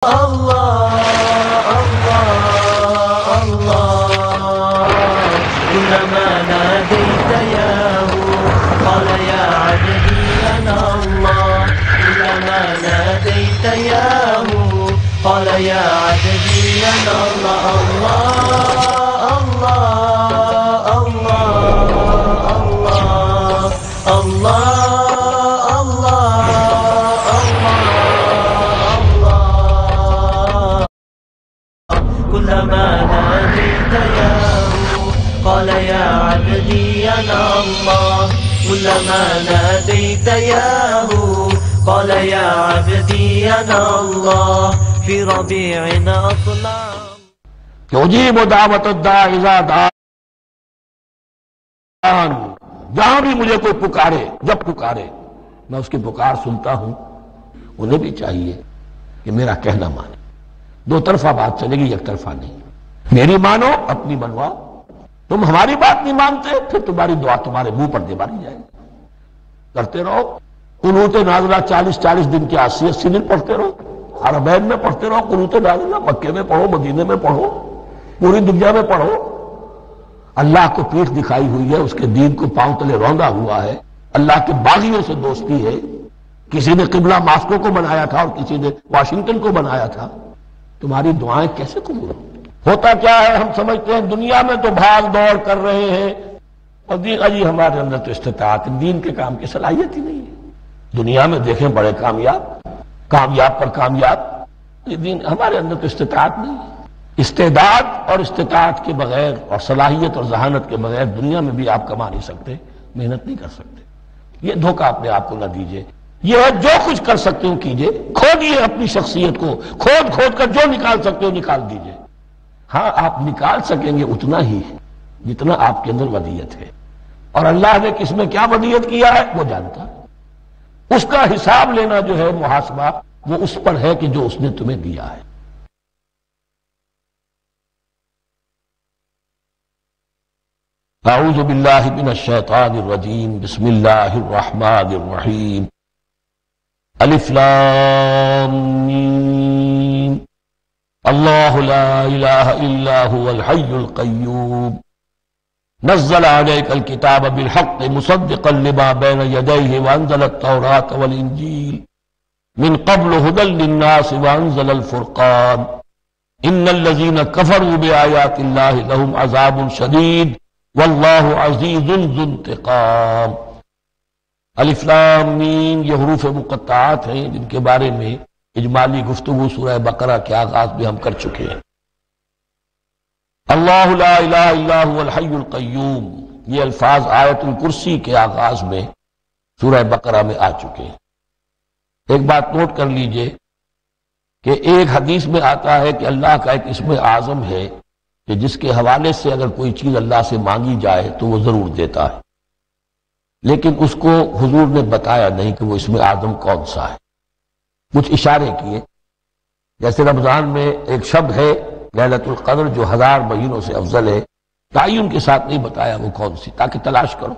الله الله الله كلما ناديت ياه قال يا عبدي أنا الله كلما ناديت ياه قال يا عبدي أنا الله الله الله الله الله كلما ناديت ياه قال يا عبدي أنا الله كلما ناديت ياه قال يا عبدي أنا الله في ربيعنا أطلع يجيب دعوت الداعي إذا دعان جہاں بھی مجھے کوئی پکارے جب پکارے میں اس کی پکار سنتا ہوں. انہیں بھی چاہیے کہ میرا کہنا مانے. دو طرفہ بات چلے گی، یک طرفہ نہیں. میری مانو، اپنی منواؤ. تم ہماری بات نہیں مانتے پھر تمہاری دعا تمہارے منہ پر دے ماری جائے گی. کرتے رہو قنوت نازلہ 40 دن کے 80 دن پڑھتے رہو. حرمین میں پڑھتے رہو قنوت نازلہ، مکے میں پڑھو، مدینے میں پڑھو، پوری دنیا میں پڑھو. اللہ کو پیٹھ دکھائی ہوئی ہے، اس کے دین کو پاؤں تلے روندا ہوا ہے. اللہ کے باغیوں سے دوستی ہے. کسی نے قبلہ ماسکو کو بنایا تھا اور کسی نے واشنگٹن کو بنایا تھا. تمہاری دعائیں کیسے قبول ہوں؟ ہوتا کیا ہے، ہم سمجھتے ہیں دنیا میں تو بھاگ دوڑ کر رہے ہیں اور جی ہمارے اندر تو استطاعت، دین کے کام کی صلاحیت ہی نہیں ہے. دنیا میں دیکھیں بڑے کامیاب پر کامیاب، یہ دین ہمارے اندر تو استطاعت نہیں ہے. استعداد اور استطاعت کے بغیر اور صلاحیت اور ذہانت کے بغیر دنیا میں بھی آپ کما نہیں سکتے، محنت نہیں کر سکتے. یہ دھوکہ اپنے آپ کو نہ دیجیے. یہ ہے جو کچھ کر سکتے ہو کیجیے، کھودیے اپنی شخصیت کو، کھود کر جو نکال سکتے ہو نکال دیجیے. ہاں آپ نکال سکیں گے اتنا ہی جتنا آپ کے اندر ودیت ہے، اور اللہ نے کس میں کیا ودیت کیا ہے وہ جانتا ہے. اس کا حساب لینا جو ہے، محاسبہ، وہ اس پر ہے کہ جو اس نے تمہیں دیا ہے. اعوذ باللہ من الشیطان الرجیم، بسم اللہ الرحمن الرحیم. الف لام میم. اللہ لا الہ الا هو الحی القیوم نزل علیک الکتاب بالحق مصدقا لما بین یدیہ وانزل التوراۃ والانجیل من قبل هدى للناس وانزل الفرقان ان الذین کفروا بآیات اللہ لهم عذاب شدید واللہ عزیز ذو انتقام. الف لام میم یہ حروف مقطعات ہیں جن کے بارے میں اجمالی گفتگو سورہ بقرہ کے آغاز میں ہم کر چکے ہیں. اللہ لا الہ الا هو الحی القیوم، یہ الفاظ آیت الکرسی کے آغاز میں سورہ بقرہ میں آ چکے ہیں. ایک بات نوٹ کر لیجئے کہ ایک حدیث میں آتا ہے کہ اللہ کا ایک اسم اعظم ہے کہ جس کے حوالے سے اگر کوئی چیز اللہ سے مانگی جائے تو وہ ضرور دیتا ہے، لیکن اس کو حضور نے بتایا نہیں کہ وہ اسم اعظم کون سا ہے. کچھ اشارے کیے، جیسے رمضان میں ایک شب ہے لیلۃ القدر جو 1000 مہینوں سے افضل ہے، تعین کے ساتھ نہیں بتایا وہ کون سی، تاکہ تلاش کرو،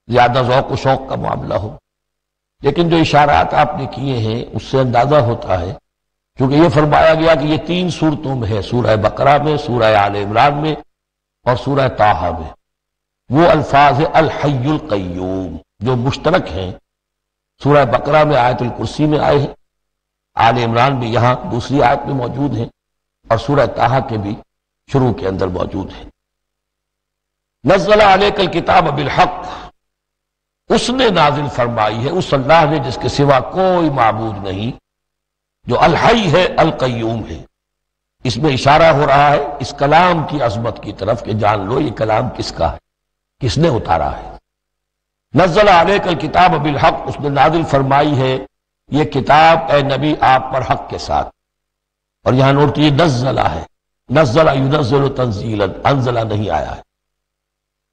زیادہ ذوق و شوق کا معاملہ ہو. لیکن جو اشارات آپ نے کیے ہیں اس سے اندازہ ہوتا ہے، کیونکہ یہ فرمایا گیا کہ یہ 3 صورتوں میں ہے، سورہ بقرہ میں، سورہ آل عمران میں اور سورہ طٰہٰ میں. وہ الفاظ الحی القیوم جو مشترک ہیں، سورہ بقرہ میں آیت الکرسی میں آئے ہیں، آل عمران بھی یہاں دوسری آیت میں موجود ہیں، اور سورہ طٰہٰ کے بھی شروع کے اندر موجود ہیں. نزل علیک الکتاب بالحق، اس نے نازل فرمائی ہے، اس اللہ نے جس کے سوا کوئی معبود نہیں، جو الحی ہے القیوم ہے. اس میں اشارہ ہو رہا ہے اس کلام کی عظمت کی طرف کہ جان لو یہ کلام کس کا ہے، کس نے اتارا ہے. نزل علیک الکتاب بالحق، اس نے نازل فرمائی ہے یہ کتاب اے نبی آپ پر حق کے ساتھ. اور یہاں نوٹ کیجیے نزلہ ہے، نزل ینزل تنزیلا، انزلہ نہیں آیا ہے.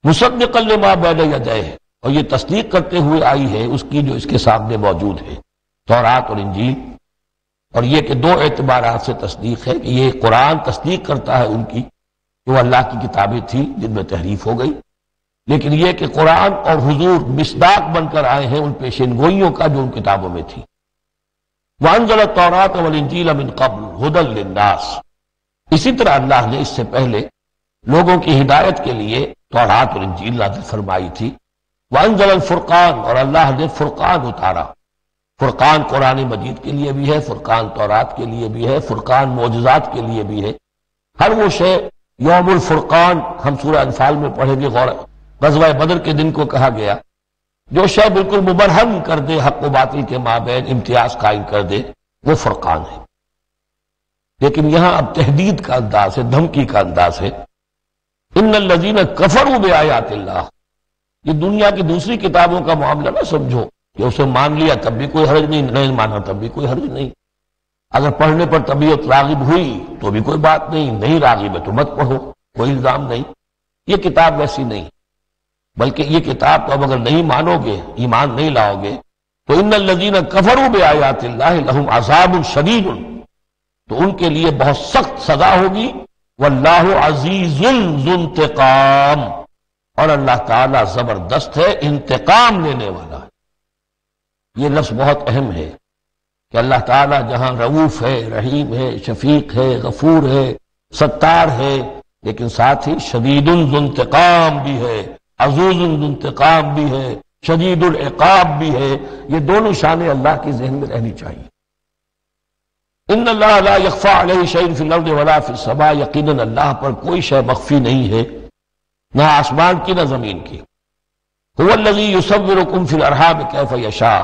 مصدقا لما بین یدیہ، اور یہ تصدیق کرتے ہوئے آئی ہے اس کی جو اس کے سامنے موجود ہے، تورات اور انجیل. اور یہ کہ 2 اعتبارات سے تصدیق ہے کہ یہ قرآن تصدیق کرتا ہے ان کی کہ وہ اللہ کی کتابیں تھیں جن میں تحریف ہو گئی، لیکن یہ کہ قرآن اور حضور مصداق بن کر آئے ہیں ان پیشین گوئیوں کا جو ان کتابوں میں تھی. وانزل التوراۃ والانجیل من قبل ھدی للناس، اسی طرح اللہ نے اس سے پہلے لوگوں کی ہدایت کے لیے تورات اور انجیل نازل فرمائی تھی۔ وانزل الفرقان، اور اللہ نے فرقان اتارا۔ فرقان قرآن مجید کے لیے بھی ہے، فرقان تورات کے لیے بھی ہے، فرقان معجزات کے لیے بھی ہے۔ ہر وہ شے یوم الفرقان ہم سورہ انفال میں پڑھیں گے، غزوہ بدر کے دن کو کہا گیا، جو شے بالکل مبرہن کر دے حق و باطل کے مابین امتیاز قائم کر دے، وہ فرقان ہے۔ لیکن یہاں اب تحدید کا انداز ہے، دھمکی کا انداز ہے۔ ان الذین کفروا بآیات اللہ، یہ دنیا کی دوسری کتابوں کا معاملہ نہ سمجھو کہ اسے مان لیا تب بھی کوئی حرج نہیں، نہیں مانا تب بھی کوئی حرج نہیں، اگر پڑھنے پر طبیعت راغب ہوئی تو بھی کوئی بات نہیں، نہیں راغب ہے تو مت پڑھو، کوئی الزام نہیں۔ یہ کتاب ویسی نہیں، بلکہ یہ کتاب تو اب اگر نہیں مانو گے، ایمان نہیں لاؤ گے تو ان الذین کفروا بآیات اللہ لہم عذاب شدید، تو ان کے لیے بہت سخت سزا ہوگی۔ واللہ عزیز ذو انتقام، اور اللہ تعالیٰ زبردست ہے، انتقام لینے والا ہے۔ یہ لفظ بہت اہم ہے کہ اللہ تعالیٰ جہاں رؤوف ہے، رحیم ہے، شفیق ہے، غفور ہے، ستار ہے، لیکن ساتھ ہی شدید ذو انتقام بھی ہے، عزیز ذو انتقام بھی ہے، شدید العقاب بھی ہے۔ یہ دونوں شانیں اللہ کی ذہن میں رہنی چاہیے۔ ان اللہ لا یخفی علیہ شیء فی الارض ولا فی السماء، یقیناً اللہ پر کوئی شے مخفی نہیں ہے، نہ آسمان کی نہ زمین کی۔ هو الذی یصورکم فی الارحام کیف یشاء،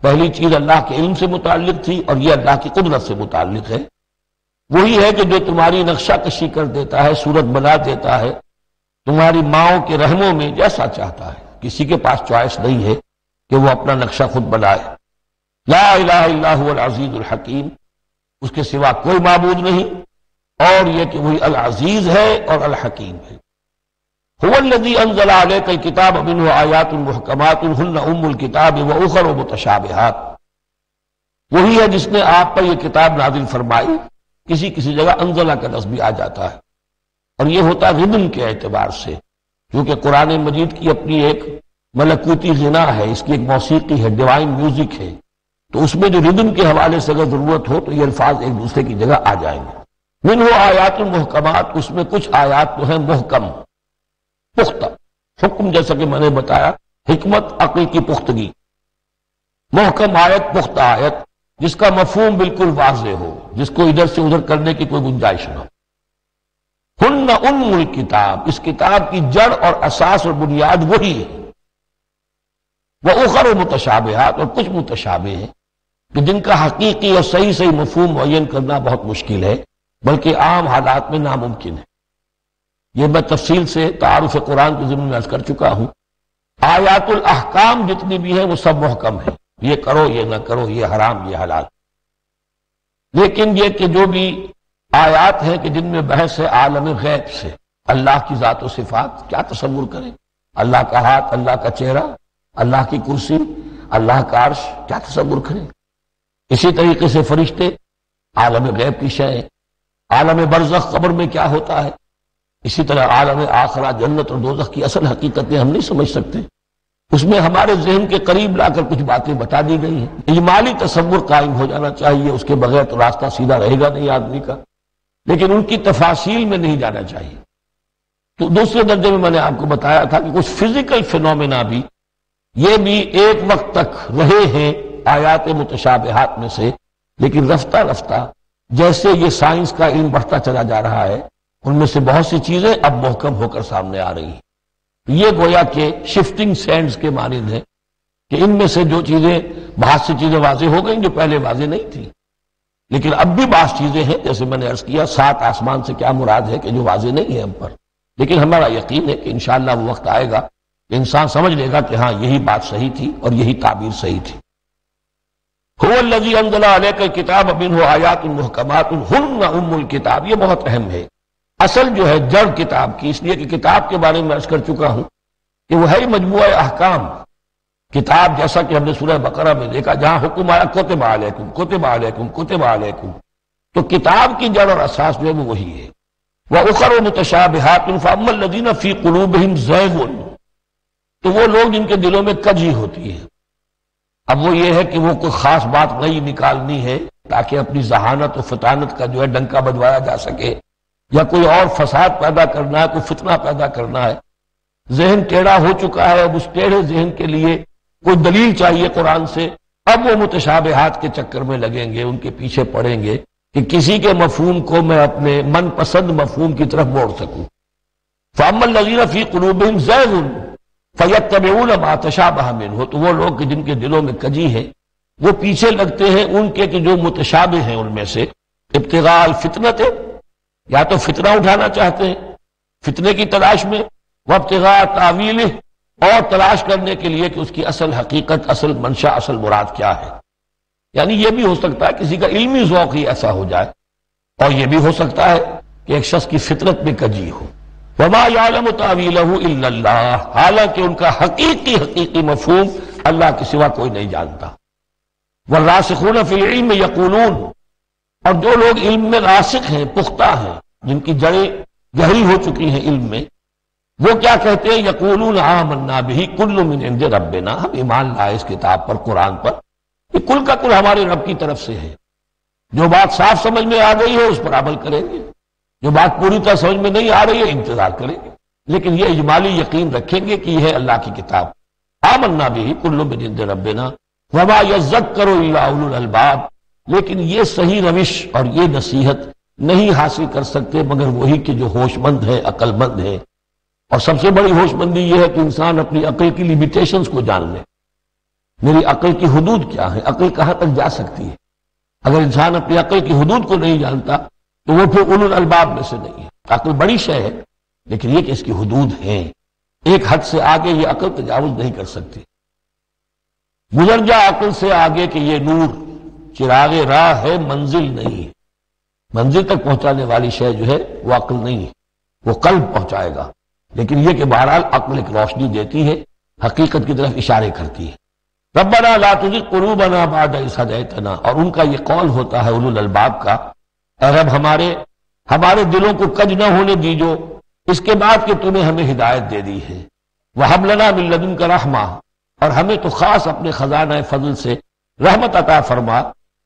پہلی چیز اللہ کے علم سے متعلق تھی، اور یہ اللہ کی قدرت سے متعلق ہے۔ وہی ہے کہ جو تمہاری نقشہ کشی کر دیتا ہے، صورت بنا دیتا ہے تمہاری ماؤں کے رحموں میں جیسا چاہتا ہے۔ کسی کے پاس چوائس نہیں ہے کہ وہ اپنا نقشہ خود بنائے۔ لا الہ الا هو العزیز الحکیم، اس کے سوا کوئی معبود نہیں، اور یہ کہ وہی العزیز ہے اور الحکیم ہے۔ هو الذی انزل علیک الکتاب منہ آیات محکمات ہن ام الکتاب واخر متشابہات، وہی ہے جس نے آپ پر یہ کتاب نازل فرمائی۔ کسی کسی جگہ انزلہ کا لفظ بھی آ جاتا ہے، اور یہ ہوتا ہے ردم کے اعتبار سے، کیونکہ قرآن مجید کی اپنی ایک ملکوتی غنا ہے، اس کی ایک موسیقی ہے، ڈیوائن میوزک ہے، تو اس میں جو ردم کے حوالے سے اگر ضرورت ہو تو یہ الفاظ ایک دوسرے کی جگہ آ جائیں گے۔ منہ آیات محکمات، اس میں کچھ آیات تو ہیں محکم، پختہ۔ حکم جیسا کہ میں نے بتایا، حکمت عقل کی پختگی۔ محکم آیت، پختہ آیت، جس کا مفہوم بالکل واضح ہو، جس کو ادھر سے ادھر کرنے کی کوئی گنجائش نہ ہو۔ ہن ام الکتاب، اس کتاب کی جڑ اور اساس اور بنیاد وہی ہے۔ وَأُخَرُ متشابہات، اور کچھ متشابہ ہیں کہ جن کا حقیقی اور صحیح مفہوم معین کرنا بہت مشکل ہے، بلکہ عام حالات میں ناممکن ہے۔ یہ میں تفصیل سے تعارف قرآن کے ضمن میں عرض کر چکا ہوں۔ آیات الاحکام جتنی بھی ہیں وہ سب محکم ہیں، یہ کرو یہ نہ کرو، یہ حرام یہ حلال۔ لیکن یہ کہ جو بھی آیات ہیں کہ جن میں بحث ہے عالم غیب سے، اللہ کی ذات و صفات، کیا تصور کریں؟ اللہ کا ہاتھ، اللہ کا چہرہ، اللہ کی کرسی، اللہ کا عرش، کیا تصور کریں؟ اسی طریقے سے فرشتے، عالم غیب کی شیء، عالم برزخ قبر میں کیا ہوتا ہے، اسی طرح عالم آخرہ جنت اور دوزخ کی اصل حقیقتیں ہم نہیں سمجھ سکتے، اس میں ہمارے ذہن کے قریب لا کر کچھ باتیں بتا دی گئی ہیں۔ اجمالی تصور قائم ہو جانا چاہیے، اس کے بغیر تو راستہ سیدھا رہے گا نہیں آدمی کا، لیکن ان کی تفاصیل میں نہیں جانا چاہیے۔ تو دوسرے درجے میں نے آپ کو بتایا تھا کہ کچھ فزیکل فینومینا بھی یہ بھی ایک وقت تک رہے ہیں آیات متشابہات میں سے، لیکن رفتہ رفتہ جیسے یہ سائنس کا علم بڑھتا چلا جا رہا ہے، ان میں سے بہت سی چیزیں اب محکم ہو کر سامنے آ رہی ہیں۔ یہ گویا کہ شفٹنگ سینڈز کے مانند ہے کہ ان میں سے جو چیزیں، بہت سی چیزیں واضح ہو گئیں جو پہلے واضح نہیں تھی، لیکن اب بھی بعض چیزیں ہیں، جیسے میں نے عرض کیا 7 آسمان سے کیا مراد ہے کہ جو واضح نہیں ہے ہم پر، لیکن ہمارا یقین ہے کہ انشاءاللہ وہ وقت آئے گا کہ انسان سمجھ لے گا کہ ہاں یہی بات صحیح تھی اور یہی تعبیر صحیح تھی۔ هو الذی انزل علیک الکتاب منہ آیات محکمات ہن ام الکتاب، یہ بہت اہم ہے۔ اصل جو ہے جڑ کتاب کی، اس لیے کہ کتاب کے بارے میں عرض کر چکا ہوں کہ وہ ہے مجموعہ احکام۔ کتاب جیسا کہ ہم نے سورہ بقرہ میں دیکھا، جہاں حکم آیا کتب علیکم کتب علیکم کتب علیکم، تو کتاب کی جڑ اور اساس جو ہے وہ وہی ہے۔ وَأُخَرُ مُتَشَابِهَاتٌ فَأَمَّا الَّذِينَ فِي قُلُوبِهِمْ زَيْغٌ، تو وہ لوگ جن کے دلوں میں کجی ہوتی ہے، اب وہ یہ ہے کہ وہ کوئی خاص بات نئی نکالنی ہے تاکہ اپنی ذہانت و فطانت کا جو ہے ڈنکا بجوایا جا سکے، یا کوئی اور فساد پیدا کرنا ہے، کوئی فتنہ پیدا کرنا ہے۔ ذہن ٹیڑھا ہو چکا ہے، اب اس ٹیڑھے ذہن کے لیے کوئی دلیل چاہیے قرآن سے، اب وہ متشابہات کے چکر میں لگیں گے، ان کے پیچھے پڑیں گے کہ کسی کے مفہوم کو میں اپنے من پسند مفہوم کی طرف موڑ سکوں۔ فَأَمَّا الَّذِينَ فِي قُلُوبِهِمْ زَيْغٌ فَيَتَّبِعُونَ مَا تَشَابَهَ مِنْهُ، تو وہ لوگ کہ جن کے دلوں میں کجی ہے وہ پیچھے لگتے ہیں ان کے کہ جو متشابہ ہیں ان میں سے، ابتغاء الفتنۃ، یا تو فتنہ اٹھانا چاہتے ہیں فتنے کی تلاش میں، وابتغاء تاویلہ، اور تلاش کرنے کے لیے کہ اس کی اصل حقیقت، اصل منشا، اصل مراد کیا ہے۔ یعنی یہ بھی ہو سکتا ہے کسی کا علمی ذوق ہی ایسا ہو جائے، اور یہ بھی ہو سکتا ہے کہ ایک شخص کی فطرت میں کجی ہو۔ وما يعلم تاویلہ الا اللہ، حالانکہ ان کا حقیقی مفہوم اللہ کے سوا کوئی نہیں جانتا۔ والراسخون فی العلم یقولون، اور جو لوگ علم میں راسخ ہیں، پختہ ہیں، جن کی جڑیں گہری ہو چکی ہیں علم میں، وہ کیا کہتے ہیں؟ یقولون آمنا بہ کل من عند ربنا، ہم ایمان لائے اس کتاب پر، قرآن پر، یہ کل کا کل ہمارے رب کی طرف سے ہے۔ جو بات صاف سمجھ میں آ گئی ہے اس پر عمل کریں گے، جو بات پوری طرح سمجھ میں نہیں آ رہی ہے انتظار کریں گے، لیکن یہ اجمالی یقین رکھیں گے کہ یہ ہے اللہ کی کتاب۔ آمنا بہ کل من عند ربنا وما یذکر الا اولو الالباب، لیکن یہ صحیح روش اور یہ نصیحت نہیں حاصل کر سکتے مگر وہی کہ جو ہوش مند ہے، عقل مند ہے۔ اور سب سے بڑی ہوش مندی یہ ہے کہ انسان اپنی عقل کی لیمیٹیشنز کو جان لے، میری عقل کی حدود کیا ہے، عقل کہاں تک جا سکتی ہے۔ اگر انسان اپنی عقل کی حدود کو نہیں جانتا تو وہ پھر اولو الالباب میں سے نہیں ہے۔ عقل بڑی شے ہے لیکن یہ کہ اس کی حدود ہیں، ایک حد سے آگے یہ عقل تجاوز نہیں کر سکتی۔ گزر جا عقل سے آگے کہ یہ نور چراغ راہ ہے، منزل نہیں ہے۔ منزل تک پہنچانے والی شے جو ہے وہ عقل نہیں ہے، وہ قلب پہنچائے گا، لیکن یہ کہ بہرحال عقل ایک روشنی دیتی ہے، حقیقت کی طرف اشارے کرتی ہے۔ ربنا لا تزغ قلوبنا بعد إذ هديتنا، اور ان کا یہ قول ہوتا ہے اولو الالباب کا، اے رب ہمارے دلوں کو کج نہ ہونے دیجو اس کے بعد کہ تو نے ہمیں ہدایت دے دی ہے۔ وَهَبْ لَنَا مِن لَّدُنكَ رَحْمَةً، اور ہمیں تو خاص اپنے خزانہ فضل سے رحمت عطا فرما،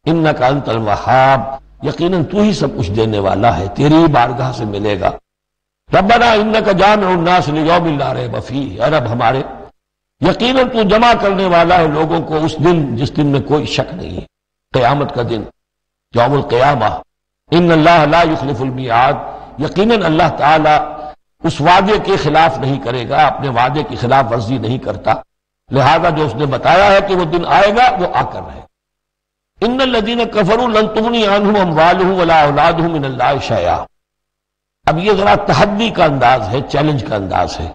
إِنَّكَ أَنتَ الْوَهَّابُ، یقیناً تو ہی سب کچھ دینے والا ہے، تیری ہی بارگاہ سے ملے گا۔ ربنا إنك جامع الناس ليوم لا ريب فيه، اے رب ہمارے یقیناً تو جمع کرنے والا ہے لوگوں کو اس دن جس دن میں کوئی شک نہیں ہے، قیامت کا دن، یوم القیامہ۔ ان اللہ لا يخلف الميعاد، یقیناً اللہ تعالی اس وعدے کے خلاف نہیں کرے گا، اپنے وعدے کی خلاف ورزی نہیں کرتا، لہذا جو اس نے بتایا ہے کہ وہ دن آئے گا وہ آ کر رہے۔ ان الذين كفروا لن تغني عنهم اموالهم ولا اولادهم من الله شيئا، اب یہ ذرا تحدی کا انداز ہے، چیلنج کا انداز ہے۔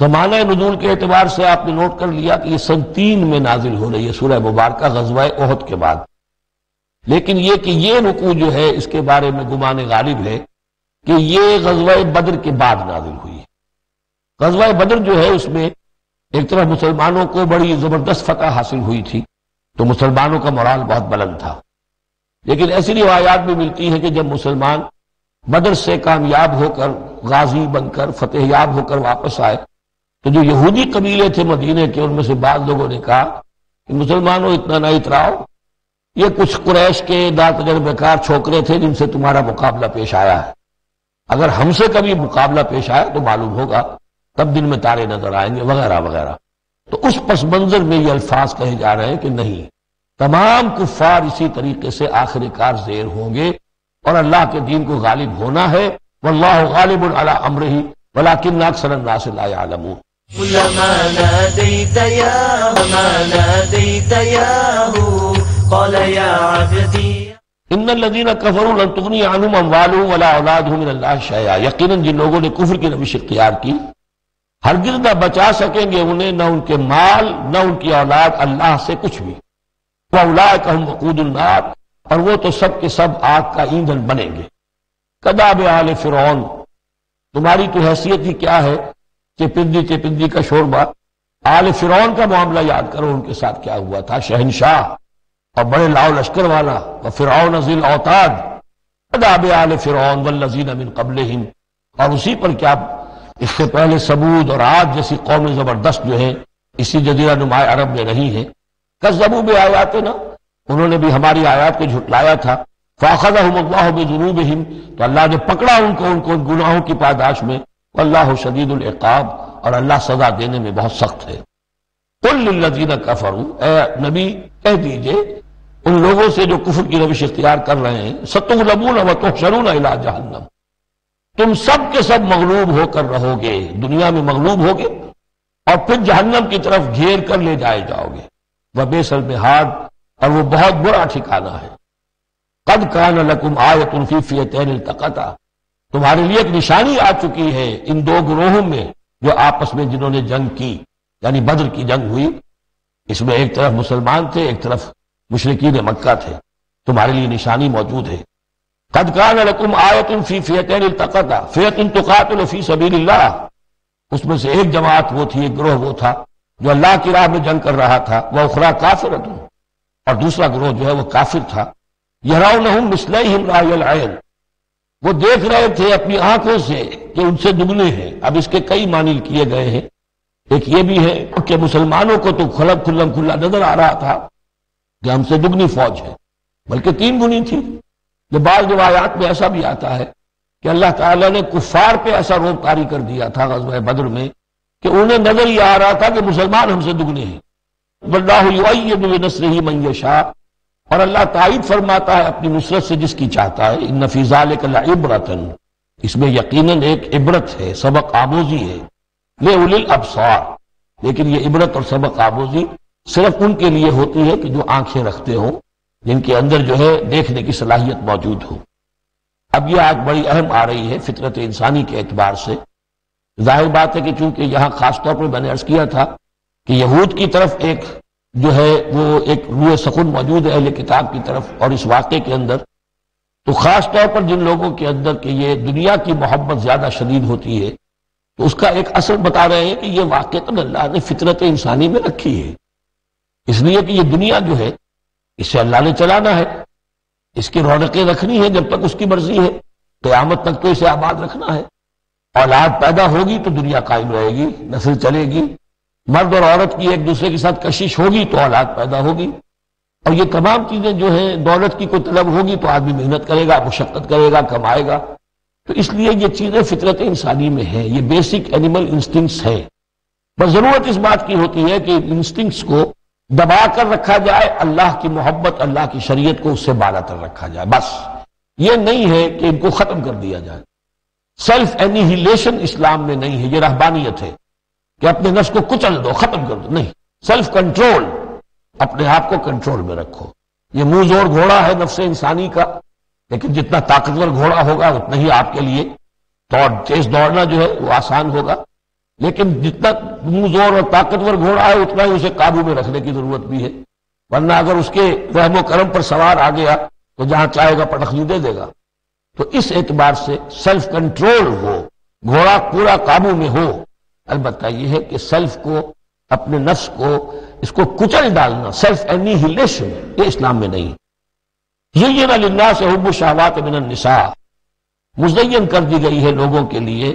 زمانہ نزول کے اعتبار سے آپ نے نوٹ کر لیا کہ یہ سن 3 میں نازل ہو رہی ہے سورہ مبارکہ غزوہ احد کے بعد، لیکن یہ کہ یہ رکوع جو ہے اس کے بارے میں گمان غالب ہے کہ یہ غزوہ بدر کے بعد نازل ہوئی ہے۔ غزوہ بدر جو ہے اس میں ایک طرف مسلمانوں کو بڑی زبردست فتح حاصل ہوئی تھی تو مسلمانوں کا مورال بہت بلند تھا، لیکن ایسی روایات بھی ملتی ہیں کہ جب مسلمان بدر سے کامیاب ہو کر، غازی بن کر، فتح یاب ہو کر واپس آئے تو جو یہودی قبیلے تھے مدینے کے، ان میں سے بعض لوگوں نے کہا کہ مسلمانوں اتنا نہ اتراؤ، یہ کچھ قریش کے ناتجربہ کار چھوکرے تھے جن سے تمہارا مقابلہ پیش آیا ہے، اگر ہم سے کبھی مقابلہ پیش آیا تو معلوم ہوگا، تب دن میں تارے نظر آئیں گے وغیرہ وغیرہ۔ تو اس پس منظر میں یہ الفاظ کہے جا رہے ہیں کہ نہیں، تمام کفار اسی طریقے سے آخر کار زیر ہوں گے اور اللہ کے دین کو غالب ہونا ہے۔ واللہ غالب علی امرہ ولکن اکثر الناس لا يعلمون۔ كلما ناديت ياه قال يا عبدي ان الذين كفروا لن تغني عنهم اموالهم ولا اولادهم من الله شيئا، یقیناً جن لوگوں نے کفر کی روش اختیار کی ہرگز نہ بچا سکیں گے انہیں نہ ان کے مال نہ ان کی اولاد اللہ سے کچھ بھی۔ واولئک هم وقود النار، اور وہ تو سب کے سب آگ کا ایندھن بنیں گے۔ کداب آل فرعون، تمہاری تو حیثیت ہی کیا ہے، چپندی کا شوربہ۔ آل فرعون کا معاملہ یاد کرو، ان کے ساتھ کیا ہوا تھا، شہنشاہ اور بڑے لاؤ لشکر والا، وفرعون ذی الاوتاد، کداب آل فرعون والذین من قبلہم، اور اسی پر کیا اس سے پہلے ثمود اور عاد جیسی قومیں زبردست جو ہیں اسی جزیرہ نما عرب میں رہی ہیں۔ کذبوا بآیاتنا، انہوں نے بھی ہماری آیات کو جھٹلایا تھا، فأخذهم اللہ بذنوبہم، تو اللہ نے پکڑا ان کو گناہوں کی پاداش میں، واللہ شدید العقاب، اور اللہ سزا دینے میں بہت سخت ہے۔ قل للذین کفروا، اے نبی کہہ دیجئے ان لوگوں سے جو کفر کی روش اختیار کر رہے ہیں، ستغلبون وتحشرون الی جہنم، تم سب کے سب مغلوب ہو کر رہو گے، دنیا میں مغلوب ہوگے اور پھر جہنم کی طرف گھیر کر لے جائے جاؤ گے، وبئس المہاد، اور وہ بہت برا ٹھکانہ ہے۔ قد کان لکم آیۃ فی فئتین التقطا، تمہارے لیے ایک نشانی آ چکی ہے ان دو گروہوں میں جو آپس میں جنہوں نے جنگ کی، یعنی بدر کی جنگ ہوئی، اس میں ایک طرف مسلمان تھے، ایک طرف مشرکین مکہ تھے، تمہارے لیے نشانی موجود ہے۔ قد کان لکم آیۃ فی فئتین التقطا، فئۃ تقاتل فی سبیل اللہ، اس میں سے ایک جماعت وہ تھی، ایک گروہ وہ تھا جو اللہ کی راہ میں جنگ کر رہا تھا، وأخری کافرۃ، اور دوسرا گروہ جو ہے وہ کافر تھا، یرونہم مثلیہم رأی العین، وہ دیکھ رہے تھے اپنی آنکھوں سے کہ ان سے دگنے ہیں۔ اب اس کے کئی معنی کیے گئے ہیں، ایک یہ بھی ہے کہ مسلمانوں کو تو کھلا نظر آ رہا تھا کہ ہم سے دگنی فوج ہے، بلکہ 3 گنی تھی۔ یہ بعض روایات میں ایسا بھی آتا ہے کہ اللہ تعالیٰ نے کفار پہ ایسا روب طاری کر دیا تھا غزوہ بدر میں کہ انہیں نظر یہ آ رہا تھا کہ مسلمان ہم سے دگنے ہیں۔ واللہ یؤید بنصرہ من یشاء، اور اللہ تائید فرماتا ہے اپنی نصرت سے جس کی چاہتا ہے۔ ان فی ذلک لعبرۃ، اس میں یقیناً ایک عبرت ہے، سبق آموزی ہے، لأولی الابصار، لیکن یہ عبرت اور سبق آموزی صرف ان کے لیے ہوتی ہے کہ جو آنکھیں رکھتے ہوں، جن کے اندر جو ہے دیکھنے کی صلاحیت موجود ہو۔ اب یہ آج بڑی اہم آ رہی ہے فطرت انسانی کے اعتبار سے۔ ظاہر بات ہے کہ چونکہ یہاں خاص طور پر میں نے عرض کیا تھا کہ یہود کی طرف ایک جو ہے وہ ایک روح سخن موجود ہے اہل کتاب کی طرف، اور اس واقعے کے اندر تو خاص طور پر جن لوگوں کے اندر کہ یہ دنیا کی محبت زیادہ شدید ہوتی ہے، تو اس کا ایک اثر بتا رہے ہیں کہ یہ واقعتاً اللہ نے فطرت انسانی میں رکھی ہے، اس لیے کہ یہ دنیا جو ہے اسے اللہ نے چلانا ہے، اس کی رونقیں رکھنی ہے جب تک اس کی مرضی ہے، قیامت تک تو اسے آباد رکھنا ہے۔ اولاد پیدا ہوگی تو دنیا قائم رہے گی، نسل چلے گی، مرد اور عورت کی ایک دوسرے کے ساتھ کشش ہوگی تو اولاد پیدا ہوگی، اور یہ تمام چیزیں جو ہیں دولت کی کوئی طلب ہوگی تو آدمی محنت کرے گا، مشقت کرے گا، کمائے گا، تو اس لیے یہ چیزیں فطرت انسانی میں ہیں، یہ بیسک اینیمل انسٹنکٹس ہیں۔ بس ضرورت اس بات کی ہوتی ہے کہ انسٹنکٹس کو دبا کر رکھا جائے، اللہ کی محبت، اللہ کی شریعت کو اس سے بالا تر رکھا جائے، بس یہ نہیں ہے کہ ان کو ختم کر دیا جائے۔ سیلف اینیہیلیشن اسلام میں نہیں ہے، یہ رہبانیت ہے کہ اپنے نفس کو کچل دو، ختم کر دو، نہیں، سیلف کنٹرول، اپنے آپ کو کنٹرول میں رکھو۔ یہ منہ زور گھوڑا ہے نفس انسانی کا، لیکن جتنا طاقتور گھوڑا ہوگا اتنا ہی آپ کے لیے تیز دوڑنا جو ہے وہ آسان ہوگا، لیکن جتنا منہ زور اور طاقتور گھوڑا ہے اتنا ہی اسے قابو میں رکھنے کی ضرورت بھی ہے، ورنہ اگر اس کے رحم و کرم پر سوار آ گیا تو جہاں چاہے گا پٹخنی دے دے گا۔ تو اس اعتبار سے سیلف کنٹرول ہو، گھوڑا پورا قابو میں ہو۔ البتہ یہ ہے کہ سیلف کو، اپنے نفس کو، اس کو کچل ڈالنا، سیلف اینیہیلیشن، یہ اسلام میں نہیں۔ زین للناس حب الشہوات من النساء، مزین کر دی گئی ہے لوگوں کے لیے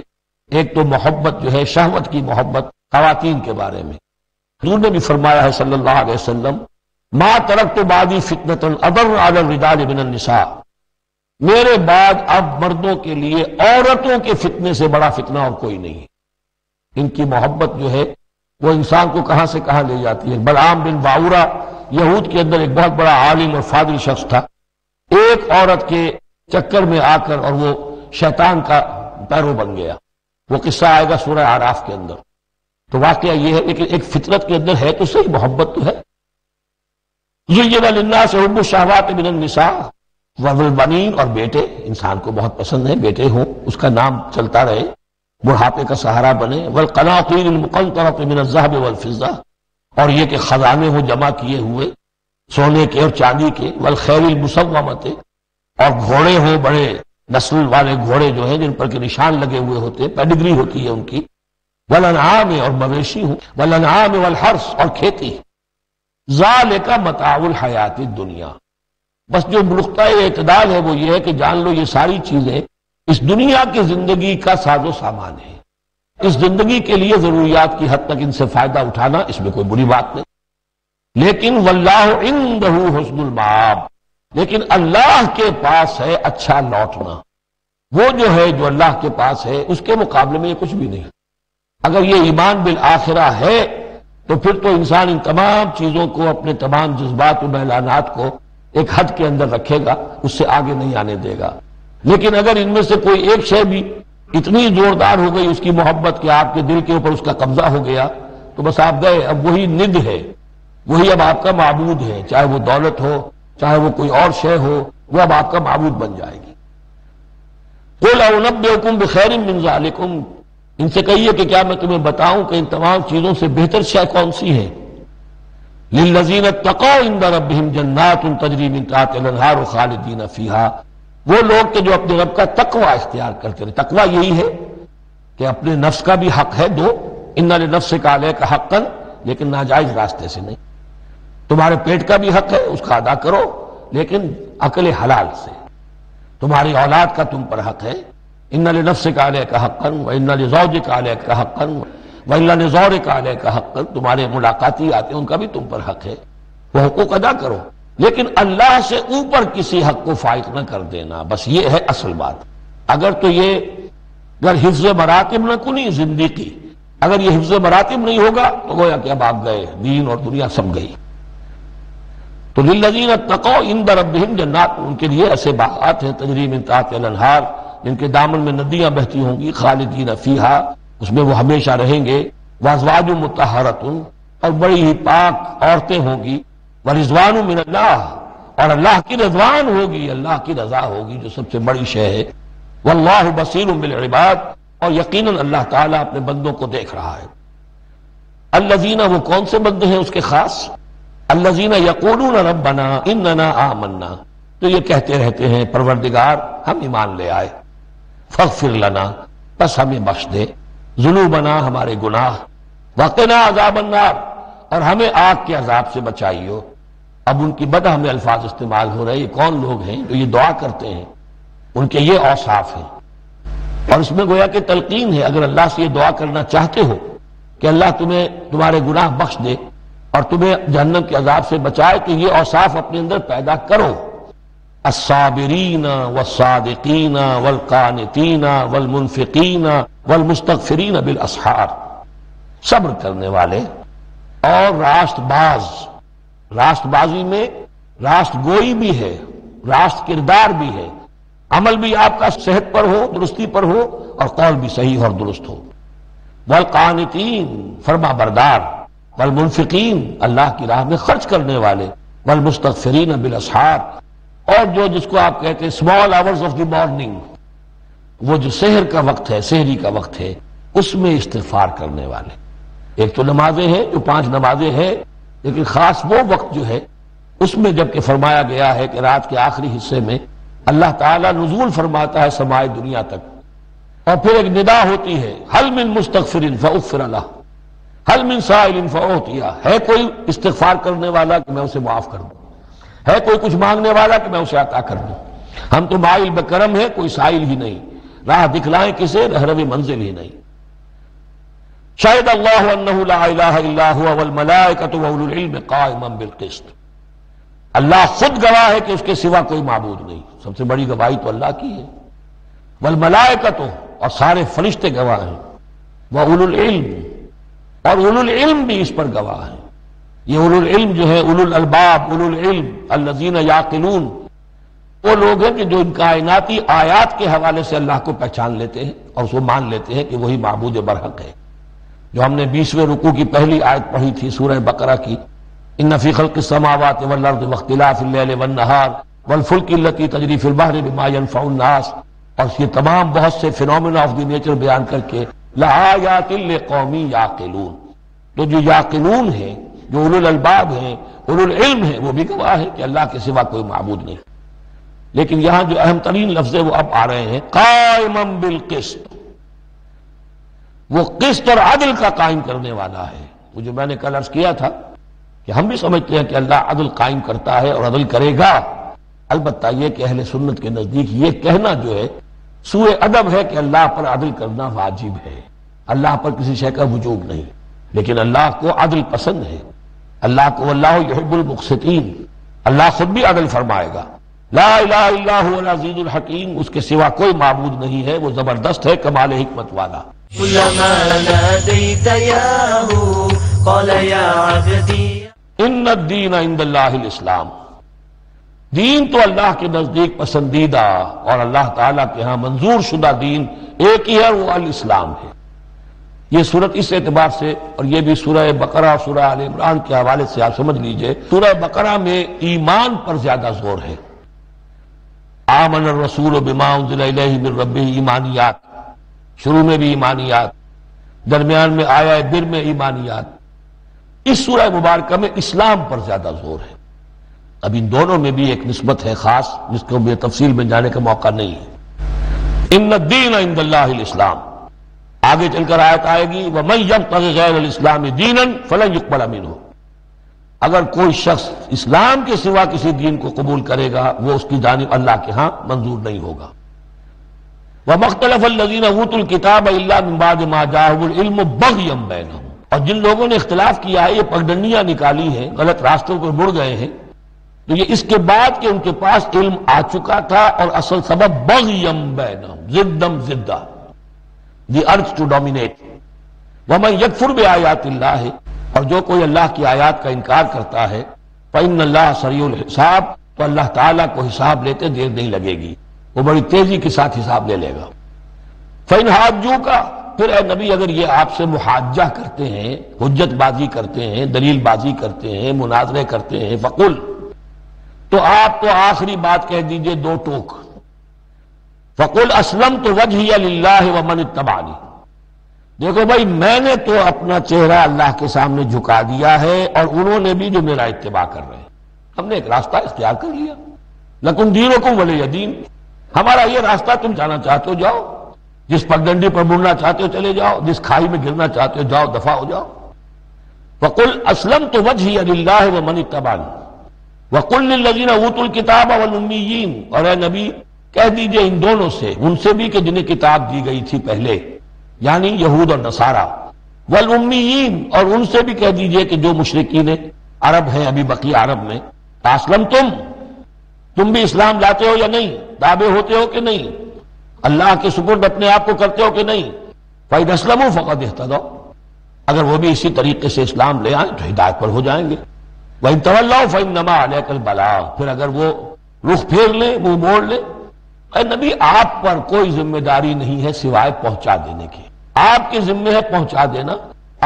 ایک تو محبت جو ہے شہوت کی محبت خواتین کے بارے میں۔ حضور نے بھی فرمایا ہے صلی اللہ علیہ وسلم، ما ترکت بعدی فتنۃ اضر علی الرجال من النساء، میرے بعد اب مردوں کے لیے عورتوں کے فتنے سے بڑا فتنہ اور کوئی نہیں۔ ان کی محبت جو ہے وہ انسان کو کہاں سے کہاں لے جاتی ہے۔ بلعام بن باورا یہود کے اندر ایک بہت بڑا عالم اور فاضل شخص تھا، ایک عورت کے چکر میں آ کر اور وہ شیطان کا پیرو بن گیا، وہ قصہ آئے گا سورہ اعراف کے اندر۔ تو واقعہ یہ ہے، لیکن ایک فطرت کے اندر ہے تو صحیح، محبت تو ہے۔ زین للناس حب الشہوات من النساء والبنین، اور بیٹے انسان کو بہت پسند ہے، بیٹے ہوں، اس کا نام چلتا رہے، بڑھاپے کا سہارا بنے، والقناطیر المقنطرۃ من الذهب والفضہ، اور یہ کہ خزانے ہوں جمع کیے ہوئے سونے کے اور چاندی کے، والخیل المسومۃ، اور گھوڑے ہوں بڑے نسل والے گھوڑے جو ہیں جن پر کے نشان لگے ہوئے ہوتے ہیں، پیڈگری ہوتی ہے ان کی، والانعام، اور مویشی ہوں، والانعام والحرث، اور کھیتی۔ ذالک متاع الحیات الدنیا، بس جو نقطہ اعتدال ہے وہ یہ ہے کہ جان لو یہ ساری چیزیں اس دنیا کی زندگی کا ساز و سامان ہے، اس زندگی کے لیے ضروریات کی حد تک ان سے فائدہ اٹھانا، اس میں کوئی بری بات نہیں، لیکن واللہ عندہ حسن المآب، لیکن اللہ کے پاس ہے اچھا لوٹنا۔ وہ جو ہے جو اللہ کے پاس ہے اس کے مقابلے میں یہ کچھ بھی نہیں۔ اگر یہ ایمان بالآخرہ ہے تو پھر تو انسان ان تمام چیزوں کو، اپنے تمام جذبات و میلانات کو ایک حد کے اندر رکھے گا، اس سے آگے نہیں آنے دے گا۔ لیکن اگر ان میں سے کوئی ایک شے بھی اتنی زوردار ہو گئی اس کی محبت کہ آپ کے دل کے اوپر اس کا قبضہ ہو گیا تو بس آپ گئے، اب وہی ند ہے، وہی اب آپ کا معبود ہے، چاہے وہ دولت ہو، چاہے وہ کوئی اور شے ہو، وہ اب آپ کا معبود بن جائے گی۔ قُلْ أَنَبِّئُكُم بِخَيْرٍ مِّن ذَلِكُمْ، ان سے کہیے کہ کیا میں تمہیں بتاؤں کہ ان تمام چیزوں سے بہتر شے کون سی ہے؟ لِلَّذِينَ اتَّقَوْا عِندَ رَبِّهِمْ جَنَّاتٌ تَجْرِي مِن تَحْتِهَا الْأَنْهَارُ خَالِدِينَ فِيهَا، وہ لوگ کہ جو اپنے رب کا تقوی اختیار کرتے ہیں۔ تقوی یہی ہے کہ اپنے نفس کا بھی حق ہے دو، اِنَّ لِنَفْسِكَ عَلَيْكَ حَقًّا، لیکن ناجائز راستے سے نہیں۔ تمہارے پیٹ کا بھی حق ہے، اس کا ادا کرو، لیکن عقل حلال سے۔ تمہاری اولاد کا تم پر حق ہے، اِنَّ لِنَفْسِكَ عَلَيْكَ حَقًّا وَإِنَّ لِزَوْجِكَ عَلَيْكَ حَقًّا وَإِنَّ لِزَوْرِكَ عَلَيْكَ حَقًّا، تمہارے ملاقاتی آتے ہیں ان کا بھی تم پر حق ہے، وہ حقوق ادا کرو، لیکن اللہ سے اوپر کسی حق کو فائق نہ کر دینا، بس یہ ہے اصل بات۔ اگر تو یہ اگر حفظ مراتب نہ کنی زندگی، اگر یہ حفظ مراتب نہیں ہوگا تو گویا کہ اب آپ گئے، دین اور دنیا سب گئی۔ تو للذین اتقوا عند ربہم جنات، ان کے لیے ایسے باغات ہیں تجری من تحتہا الانہار، جن کے دامن میں ندیاں بہتی ہوں گی، خالدین فیہا، اس میں وہ ہمیشہ رہیں گے، وازواج مطہرۃ، اور بڑی ہی پاک عورتیں ہوں گی، ورضوان من اللہ، اور اللہ کی رضوان ہوگی، اللہ کی رضا ہوگی جو سب سے بڑی شے ہے، واللہ بصیر بالعباد، اور یقیناً اللہ تعالیٰ اپنے بندوں کو دیکھ رہا ہے۔ الذین، وہ کون سے بندے ہیں اس کے خاص؟ الذین یقولون ربنا اننا آمنا، تو یہ کہتے رہتے ہیں پروردگار ہم ایمان لے آئے، فاغفر لنا، بس ہمیں بخش دے، ذنوبنا، ہمارے گناہ، وقنا عذاب النار، اور ہمیں آگ کے عذاب سے بچائیو۔ اب ان کی بدہمیں الفاظ استعمال ہو رہے ہیں، یہ کون لوگ ہیں جو یہ دعا کرتے ہیں؟ ان کے یہ اوصاف ہیں، اور اس میں گویا کہ تلقین ہے، اگر اللہ سے یہ دعا کرنا چاہتے ہو کہ اللہ تمہیں تمہارے گناہ بخش دے اور تمہیں جہنم کے عذاب سے بچائے، تو یہ اوصاف اپنے اندر پیدا کرو۔ الصابرین والصادقین والقانتین والمنفقین والمستغفرین بالاسحار، صبر کرنے والے اور راست باز۔ راست بازی میں راست گوئی بھی ہے، راست کردار بھی ہے، عمل بھی آپ کا صحت پر ہو، درستی پر ہو، اور قول بھی صحیح اور درست ہو۔ والقانتین، فرما بردار، والمنفقین، اللہ کی راہ میں خرچ کرنے والے، والمستغفرین بالاسحار، اور جو جس کو آپ کہتے ہیں small hours of the morning, وہ جو سحر کا وقت ہے، سحری کا وقت ہے، اس میں استغفار کرنے والے۔ ایک تو نمازیں ہیں جو 5 نمازیں ہیں، لیکن خاص وہ وقت جو ہے اس میں جب کہ فرمایا گیا ہے کہ رات کے آخری حصے میں اللہ تعالیٰ نزول فرماتا ہے سماع دنیا تک، اور پھر ایک ندا ہوتی ہے، حل من مستغفر فاغفر لہ، حل من سائل فاعطیہ، ہے کوئی استغفار کرنے والا کہ میں اسے معاف کر دوں، ہے کوئی کچھ مانگنے والا کہ میں اسے عطا کر دوں۔ ہم تو مائل بکرم ہے، کوئی سائل ہی نہیں، راہ دکھلائیں کسے، رہروی منزل ہی نہیں۔ شہد اللہ انہ لا الہ الا ہوا والملائکۃ واولو العلم قائما بالقسط، اللہ خود گواہ ہے کہ اس کے سوا کوئی معبود نہیں، سب سے بڑی گواہی تو اللہ کی ہے، والملائکۃ، اور سارے فرشتے گواہ ہیں، واولو العلم، اور اولو العلم بھی اس پر گواہ ہیں۔ یہ اولو العلم جو ہے، اولو الالباب، اولو العلم الذین یعقلون، وہ لوگ ہیں کہ جو ان کائناتی آیات کے حوالے سے اللہ کو پہچان لیتے ہیں اور اس کو مان لیتے ہیں کہ وہی معبود برحق ہے۔ جو ہم نے 20ویں رکوع کی پہلی آیت پڑھی تھی سورہ بقرہ کی، ان فی خلق السماوات والارض واختلاف اللیل والنہار والفلک التی تجری فی البحر بما ینفع الناس، اور یہ تمام بہت سے فینومینا آف دی نیچر بیان کر کے لآیات لقوم یعقلون، تو جو یعقلون ہیں، جو اولو الالباب ہیں، اولو العلم ہیں، وہ بھی گواہ ہے کہ اللہ کے سوا کوئی معبود نہیں۔ لیکن یہاں جو اہم ترین لفظ ہے وہ اب آ رہے ہیں، قائما بالقسط، وہ قسط اور عدل کا قائم کرنے والا ہے۔ وہ جو میں نے کل عرض کیا تھا کہ ہم بھی سمجھتے ہیں کہ اللہ عدل قائم کرتا ہے اور عدل کرے گا، البتہ یہ کہ اہل سنت کے نزدیک یہ کہنا جو ہے سوء ادب ہے کہ اللہ پر عدل کرنا واجب ہے، اللہ پر کسی شے کا وجوب نہیں، لیکن اللہ کو عدل پسند ہے۔ اللہ کو اللہ یحب المقسطین، اللہ خود بھی عدل فرمائے گا۔ لا الہ الا هو العزیز الحکیم، اس کے سوا کوئی معبود نہیں ہے، وہ زبردست ہے، کمال حکمت والا۔ كلما ناديت ياه قال يا عبدي ان الدین عند اللہ الاسلام، دین تو اللہ کے نزدیک پسندیدہ اور اللہ تعالیٰ کے ہاں منظور شدہ دین ایک ہی ہے، وہ الاسلام ہے۔ یہ صورت اس اعتبار سے، اور یہ بھی سورہ بقرہ اور سورہ آل عمران کے حوالے سے آپ سمجھ لیجئے، سورہ بقرہ میں ایمان پر زیادہ زور ہے۔ آمن الرسول بما انزل الیہ من ربہ، ایمانیات، شروع میں بھی ایمانیات، درمیان میں آیا بر میں ایمانیات۔ اس سورہ مبارکہ میں اسلام پر زیادہ زور ہے۔ اب ان دونوں میں بھی ایک نسبت ہے خاص، جس کو بھی تفصیل میں جانے کا موقع نہیں ہے۔ ان الدین عند اللہ الاسلام، آگے چل کر آیت آئے گی وَمَن يَبْتَغِ غَيْرَ الْإِسْلَامِ دِينًا فَلَن يُقْبَلَ مِنْهُ، اگر کوئی شخص اسلام کے سوا کسی دین کو قبول کرے گا وہ اس کی جانب اللہ کے ہاں منظور نہیں ہوگا۔ وَمَا اخْتَلَفَ الَّذِينَ أُوتُوا الْكِتَابَ إِلَّا مِن بَعْدِ مَا جَاءَهُمُ الْعِلْمُ بَغْيًا بَيْنَهُمْ، اور جن لوگوں نے اختلاف کیا ہے، یہ پگڈنڈیاں نکالی ہیں، غلط راستوں پر مڑ گئے ہیں، تو یہ اس کے بعد کہ ان کے پاس علم آ چکا تھا، اور اصل سبب بغیم بینہم، ضدم ضدہ، دی ارتھ ٹو ڈومینیٹ۔ ومن یکفر بآیات اللہ، اور جو کوئی اللہ کی آیات کا انکار کرتا ہے، فإن اللہ سریع الحساب، تو اللہ تعالیٰ کو حساب لیتے دیر نہیں لگے گی، وہ بڑی تیزی کے ساتھ حساب لے لے گا۔ فإن حاجوک، پھر اے نبی اگر یہ آپ سے محاجہ کرتے ہیں، حجت بازی کرتے ہیں، دلیل بازی کرتے ہیں، مناظرے کرتے ہیں، فقل، تو آپ تو آخری بات کہہ دیجئے دو ٹوک، فقل اسلمت وجہی للہ ومن اتبعنی، دیکھو بھائی میں نے تو اپنا چہرہ اللہ کے سامنے جھکا دیا ہے، اور انہوں نے بھی جو میرا اتباع کر رہے ہیں، ہم نے ایک راستہ اختیار کر لیا، لکم دینکم ولی دین، ہمارا یہ راستہ، تم جانا چاہتے ہو جاؤ، جس پگڈنڈی پر مڑنا چاہتے ہو چلے جاؤ، جس کھائی میں گرنا چاہتے ہو جاؤ، دفع ہو جاؤ۔ فقل اسلمت وجہی للہ ومن اتبعنی وَقُلْ لِلَّذِينَ أُوتُوا الْكِتَابَ وَالْأُمِّيِّينَ، اور اے نبی کہہ دیجئے ان دونوں سے، ان سے بھی کہ جنہیں کتاب دی گئی تھی پہلے، یعنی یہود اور نصارہ، والأمیین، اور ان سے بھی کہہ دیجئے کہ جو مشرکین عرب ہیں ابھی بقی عرب میں، اسلم تم بھی اسلام لاتے ہو یا نہیں، تابع ہوتے ہو کہ نہیں، اللہ کے سپرد اپنے آپ کو کرتے ہو کہ نہیں، فَإِنْ أَسْلَمُوا فَقَدِ اهْتَدَوْا، اگر وہ بھی اسی طریقے سے اسلام لے آئیں تو ہدایت پر ہو جائیں گے۔ وَإِن تَوَلَّوْا فَإِنَّمَا عَلَيْكَ الْبَلَاغُ، پھر اگر وہ رخ پھیر لیں، وہ موڑ لیں، اے نبی آپ پر کوئی ذمہ داری نہیں ہے سوائے پہنچا دینے کی، آپ کے ذمہ ہے پہنچا دینا،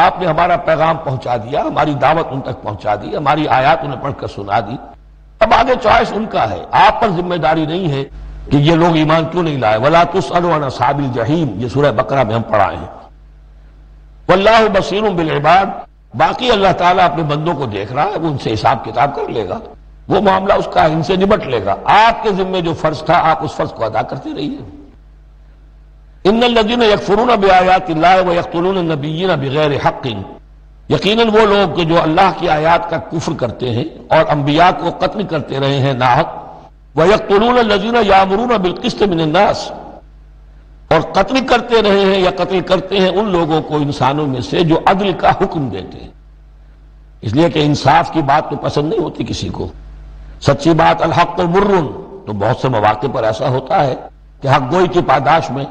آپ نے ہمارا پیغام پہنچا دیا، ہماری دعوت ان تک پہنچا دی، ہماری آیات انہیں پڑھ کر سنا دی، اب آگے چوائس ان کا ہے، آپ پر ذمہ داری نہیں ہے کہ یہ لوگ ایمان کیوں نہیں لائے۔ وَلَا تُسْأَلُ عَنْ أَصْحَابِ الْجَحِيمِ، یہ سورہ بقرہ میں ہم پڑھائے ہیں۔ وَاللَّهُ بَصِيرٌ بِالْعِبَادِ، باقی اللہ تعالیٰ اپنے بندوں کو دیکھ رہا ہے، وہ ان سے حساب کتاب کر لے گا، وہ معاملہ اس کا ہے، ان سے نمٹ لے گا، آپ کے ذمہ جو فرض تھا آپ اس فرض کو ادا کرتے رہیے۔ ان الذین یکفرون بآیات اللہ ویقتلون النبیین بغیر حق، یقیناً وہ لوگ کہ جو اللہ کی آیات کا کفر کرتے ہیں اور انبیاء کو قتل کرتے رہے ہیں ناحق، ویقتلون الذین یامرون بالقسط من الناس، اور قتل کرتے رہے ہیں یا قتل کرتے ہیں ان لوگوں کو انسانوں میں سے جو عدل کا حکم دیتے ہیں، اس لیے کہ انصاف کی بات تو پسند نہیں ہوتی کسی کو، سچی بات الحق مر، تو بہت سے مواقع پر ایسا ہوتا ہے کہ حق گوئی کی پاداش میں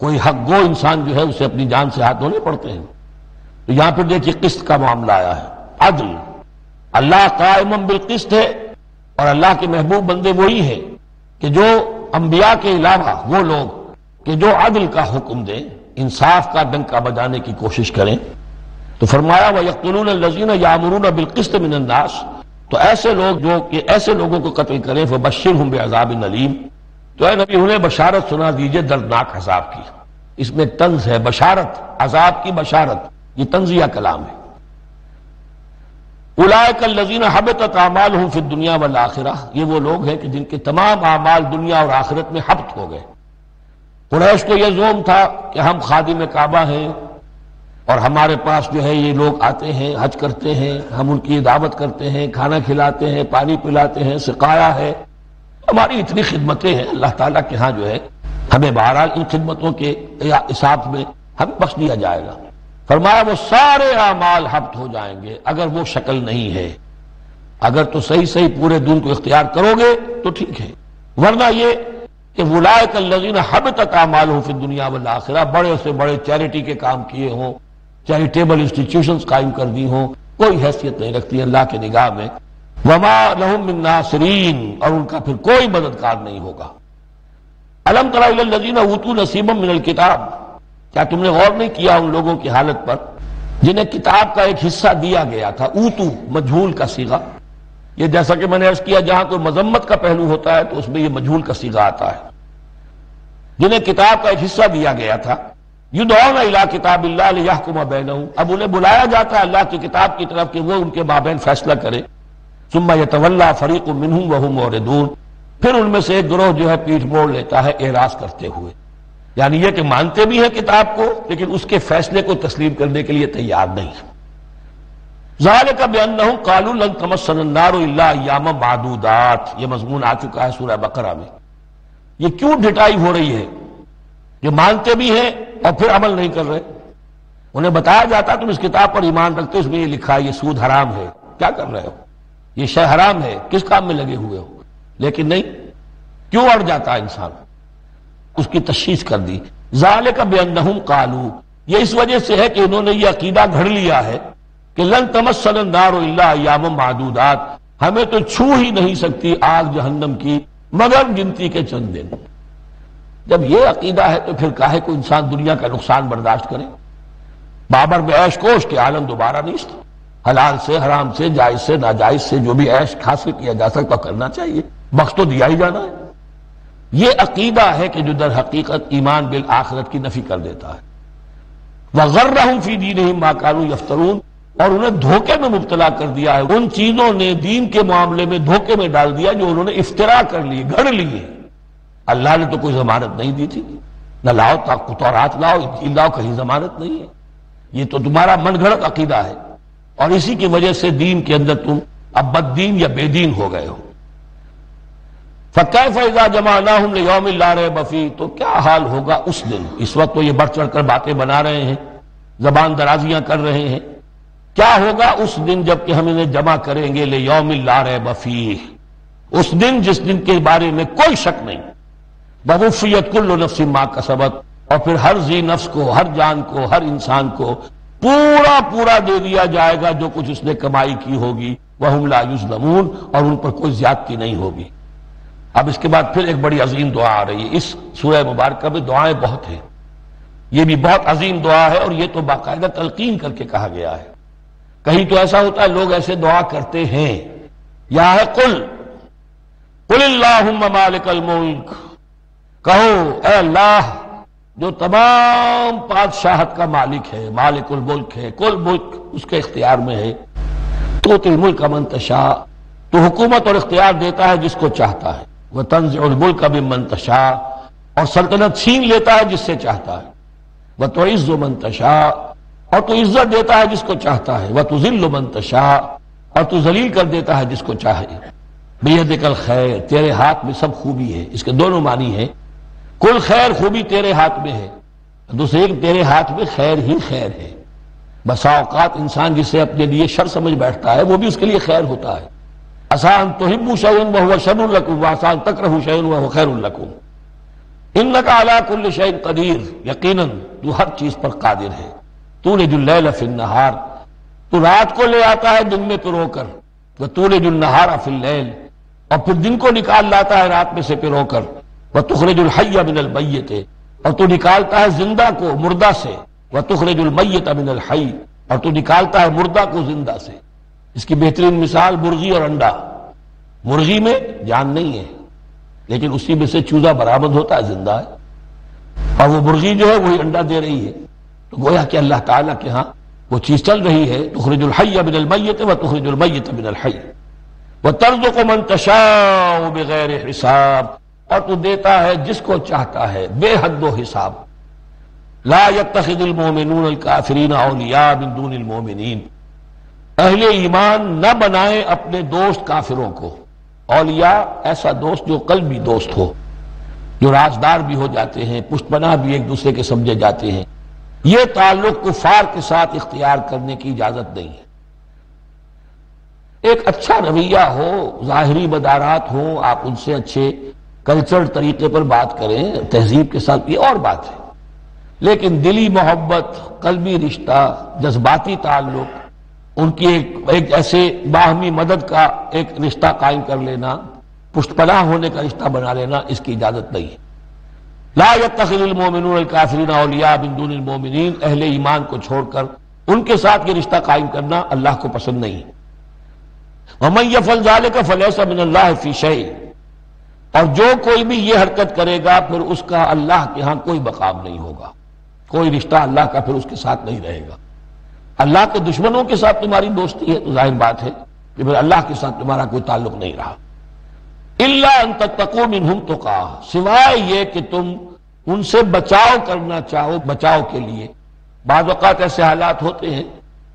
کوئی حق گو انسان جو ہے اسے اپنی جان سے ہاتھ دھونے پڑتے ہیں، تو یہاں پھر دیکھیے قسط کا معاملہ آیا ہے، عدل، اللہ قائم بالقسط ہے، اور اللہ کے محبوب بندے وہی ہیں کہ جو انبیاء کے علاوہ وہ لوگ کہ جو عدل کا حکم دیں، انصاف کا ڈنکا بجانے کی کوشش کریں، تو فرمایا وَيَقْتُلُونَ الَّذِينَ يَأْمُرُونَ بِالْقِسْطِ مِنَ النَّاسِ، تو ایسے لوگ جو کہ ایسے لوگوں کو قتل کریں، فَبَشِّرْهُمْ بِعَذَابٍ أَلِيمٍ، تو اے نبی انہیں بشارت سنا دیجئے دردناک عذاب کی، اس میں طنز ہے، بشارت، عذاب کی بشارت، یہ طنزیہ کلام ہے۔ اولئک الذین حبطت اعمالهم فی الدنیا والآخرہ، یہ وہ لوگ ہیں کہ جن کے تمام اعمال دنیا اور آخرت میں حبط ہو گئے۔ قریش کو یہ زوم تھا کہ ہم خادم کعبہ ہیں اور ہمارے پاس جو ہے یہ لوگ آتے ہیں، حج کرتے ہیں، ہم ان کی دعوت کرتے ہیں، کھانا کھلاتے ہیں، پانی پلاتے ہیں، سقایا ہے، ہماری اتنی خدمتیں ہیں، اللہ تعالیٰ کے ہاں جو ہے ہمیں بہرحال ان خدمتوں کے حساب میں ہمیں بخش دیا جائے گا۔ فرمایا وہ سارے اعمال حبط ہو جائیں گے اگر وہ شکل نہیں ہے. اگر تو صحیح صحیح پورے دین کو اختیار کرو گے تو ٹھیک ہے، ورنہ یہ کہ اولئک الذین حبطت اعمالهم فی الدنیا والآخرہ، بڑے سے بڑے چیریٹی کے کام کیے ہوں، چیریٹیبل انسٹیٹیوشنز قائم کر دی ہوں، کوئی حیثیت نہیں رکھتی اللہ کے نگاہ میں. وما لهم من ناصرین، اور ان کا پھر کوئی مددگار نہیں ہوگا. الم تر الی الذین اوتوا نصیبا من الکتاب، کیا تم نے غور نہیں کیا ان لوگوں کی حالت پر جنہیں کتاب کا ایک حصہ دیا گیا تھا؟ اوتو مجہول کا صیغہ، یہ جیسا کہ میں نے عرض کیا جہاں کوئی مذمت کا پہلو ہوتا ہے تو اس میں یہ مجہول کا صیغہ آتا ہے. جنہیں کتاب کا ایک حصہ دیا گیا تھا، یدعون الی کتاب اللہ لیحکم بینہم، اب انہیں بلایا جاتا ہے اللہ کی کتاب کی طرف کہ وہ ان کے مابین فیصلہ کرے. ثم یتولی فریق منہم وہم معرضون، پھر ان میں سے ایک گروہ جو ہے پیٹھ موڑ لیتا ہے اعراض کرتے ہوئے، یعنی یہ کہ مانتے بھی ہیں کتاب کو لیکن اس کے فیصلے کو تسلیم کرنے کے لیے تیار نہیں. ذالک بانہم قالوا لن تمسنا النار الا ایاما معدودات، یہ مضمون آ چکا ہے سورہ بقرہ میں. یہ کیوں ڈٹائی ہو رہی ہے کہ مانتے بھی ہیں اور پھر عمل نہیں کر رہے؟ انہیں بتایا جاتا تم اس کتاب پر ایمان رکھتے، اس میں یہ لکھا ہے یہ سود حرام ہے، کیا کر رہے ہو، یہ شے حرام ہے، کس کام میں لگے ہوئے ہو؟ لیکن نہیں، کیوں اڑ جاتا ہے انسان؟ اس کی تشخیص کر دی. ذالک بانہم قالوا، یہ اس وجہ سے ہے کہ انہوں نے یہ عقیدہ گھڑ لیا ہے کہ لن تمسنا النار الا ایاما معدودات، ہمیں تو چھو ہی نہیں سکتی آگ جہنم کی مگر گنتی کے چند دن. جب یہ عقیدہ ہے تو پھر کاہے کو انسان دنیا کا نقصان برداشت کرے؟ بابر میں عیش کوش کے عالم دوبارہ نیست، حلال سے حرام سے جائز سے ناجائز سے جو بھی عیش حاصل کیا جا سکتا کرنا چاہیے، بخش تو دیا ہی جانا ہے. یہ عقیدہ ہے کہ جو در حقیقت ایمان بالآخرت کی نفی کر دیتا ہے. وَغَرَّهُمْ فِي دِينِهِمْ مَا كَانُوا يَفْتَرُونَ، اور انہیں دھوکے میں مبتلا کر دیا ہے، ان چیزوں نے دین کے معاملے میں دھوکے میں ڈال دیا جو انہوں نے افترا کر لی، گھڑ لیے. اللہ نے تو کوئی ضمانت نہیں دی تھی، نہ لاؤ تورات لاؤ انجیل لاؤ، کہیں ضمانت نہیں ہے. یہ تو تمہارا من گھڑت عقیدہ ہے اور اسی کی وجہ سے دین کے اندر تم اب بد دین یا بے دین ہو گئے ہو. فَكَيْفَ إِذَا جَمَعْنَاهُمْ لِيَوْمٍ لَا رَيْبَ فِيهِ، تو کیا حال ہوگا اس دن. اس وقت تو یہ بڑھ چڑھ کر باتیں بنا رہے ہیں، زبان درازیاں کر رہے ہیں. کیا ہوگا اس دن جب کہ ہم انہیں جمع کریں گے لِيَوْمٍ لَا رَيْبَ فِيهِ، اس دن جس دن کے بارے میں کوئی شک نہیں. وَوُفِّيَتْ كُلُّ نَفْسٍ مَا كَسَبَتْ، اور پھر ہر ذی نفس کو، ہر جان کو، ہر انسان کو پورا دے دیا جائے گا جو کچھ اس نے کمائی کی ہوگی. وَهُمْ لَا يُظْلَمُونَ، اور ان پر کوئی زیادتی نہیں ہوگی. اب اس کے بعد پھر ایک بڑی عظیم دعا آ رہی ہے. اس سورہ مبارکہ میں دعائیں بہت ہیں، یہ بھی بہت عظیم دعا ہے اور یہ تو باقاعدہ تلقین کر کے کہا گیا ہے. کہیں تو ایسا ہوتا ہے لوگ ایسے دعا کرتے ہیں. یا ہے قل اللہم مالک الملک، کہو اے اللہ جو تمام بادشاہت کا مالک ہے، مالک الملک ہے، کل ملک اس کے اختیار میں ہے. تؤتی الملک من تشاء، تو حکومت اور اختیار دیتا ہے جس کو چاہتا ہے. وتنزع الملک ممن تشاء، اور سلطنت چھین لیتا ہے جس سے چاہتا ہے. وتعز من تشاء، اور تو عزت دیتا ہے جس کو چاہتا ہے. وتذل من تشاء، اور تو ذلیل کر دیتا ہے جس کو چاہے. بیدک الخیر، تیرے ہاتھ میں سب خوبی ہے. اس کے دونوں معنی ہیں، کل خیر خوبی تیرے ہاتھ میں ہے، دوسرے تیرے ہاتھ میں خیر ہی خیر ہے. بسا اوقات انسان جسے اپنے لیے شر سمجھ بیٹھتا ہے وہ بھی اس کے لیے خیر ہوتا ہے. آسان تحبوا شیئا وہو شر لکم، وآسان تکرہوا شیئا وہو خیر لکم. انک علی کل شیء قدیر، یقیناً تو ہر چیز پر قادر ہے. تولج اللیل فی النہار، تو رات کو لے آتا ہے دن میں پرو کر. وتولج النہار فی اللیل، اور پھر دن کو نکال لاتا ہے رات میں سے پرو کر. وتخرج الحی من المیت، اور تو نکالتا ہے زندہ کو مردہ سے. وتخرج المیت من الحی، اور تو نکالتا ہے مردہ کو زندہ سے. اس کی بہترین مثال مرغی اور انڈا. مرغی میں جان نہیں ہے لیکن اسی میں سے چوزہ برآمد ہوتا ہے، زندہ ہے، اور وہ مرغی جو ہے وہی انڈا دے رہی ہے. تو گویا کہ اللہ تعالیٰ کے ہاں وہ چیز چل رہی ہے. تخرج الحی من المیت وتخرج المیت من الحی وترزق من تشاء بغیر حساب، اور تو دیتا ہے جس کو چاہتا ہے بے حد و حساب. لا يتخذ المؤمنون الکافرین اولیاء من دون المؤمنین، اہل ایمان نہ بنائیں اپنے دوست کافروں کو. اولیاء ایسا دوست جو قلبی دوست ہو، جو رازدار بھی ہو جاتے ہیں، پشت پناہ بھی ایک دوسرے کے سمجھے جاتے ہیں. یہ تعلق کفار کے ساتھ اختیار کرنے کی اجازت نہیں ہے۔ ایک اچھا رویہ ہو، ظاہری مدارات ہوں، آپ ان سے اچھے کلچرل طریقے پر بات کریں، تہذیب کے ساتھ، یہ اور بات ہے، لیکن دلی محبت، قلبی رشتہ، جذباتی تعلق، ان کی ایک ایسے باہمی مدد کا ایک رشتہ قائم کر لینا، پشت پناہ ہونے کا رشتہ بنا لینا، اس کی اجازت نہیں ہے۔ لا يتخذ المؤمنون الکافرین اولیاء من دون المؤمنین، اہل ایمان کو چھوڑ کر ان کے ساتھ یہ رشتہ قائم کرنا اللہ کو پسند نہیں ہے۔ ومن يفعل ذلك فليس من الله في شيء، اور جو کوئی بھی یہ حرکت کرے گا پھر اس کا اللہ کے ہاں کوئی مقام نہیں ہوگا، کوئی رشتہ اللہ کا پھر اس کے ساتھ نہیں رہے گا۔ اللہ کے دشمنوں کے ساتھ تمہاری دوستی ہے تو ظاہر بات ہے کہ پھر اللہ کے ساتھ تمہارا کوئی تعلق نہیں رہا۔ الا ان تتقوا منهم تقا، سوائے یہ کہ تم ان سے بچاؤ کرنا چاہو، بچاؤ کے لیے بعض اوقات ایسے حالات ہوتے ہیں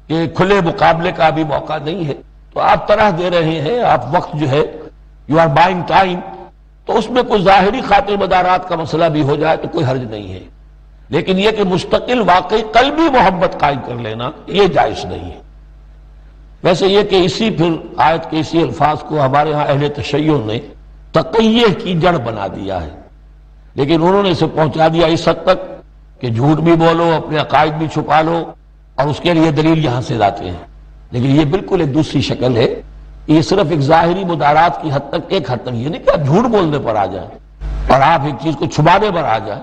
کہ کھلے مقابلے کا بھی موقع نہیں ہے، تو آپ طرح دے رہے ہیں، آپ وقت جو ہے یو آر بائنگ ٹائم، تو اس میں کوئی ظاہری خاطر مدارات کا مسئلہ بھی ہو جائے تو کوئی حرج نہیں ہے، لیکن یہ کہ مستقل واقعی قلبی محبت قائم کر لینا یہ جائز نہیں ہے۔ ویسے یہ کہ اسی پھر آیت کے اسی الفاظ کو ہمارے ہاں اہل تشیع نے تقیہ کی جڑ بنا دیا ہے، لیکن انہوں نے اسے پہنچا دیا اس حد تک کہ جھوٹ بھی بولو، اپنے عقائد بھی چھپا لو، اور اس کے لیے دلیل یہاں سے لاتے ہیں، لیکن یہ بالکل ایک دوسری شکل ہے۔ یہ صرف ایک ظاہری مدارات کی حد تک، ایک حد تک، یہ نہیں کہ آپ جھوٹ بولنے پر آ جائیں اور آپ ایک چیز کو چھپانے پر آ جائیں،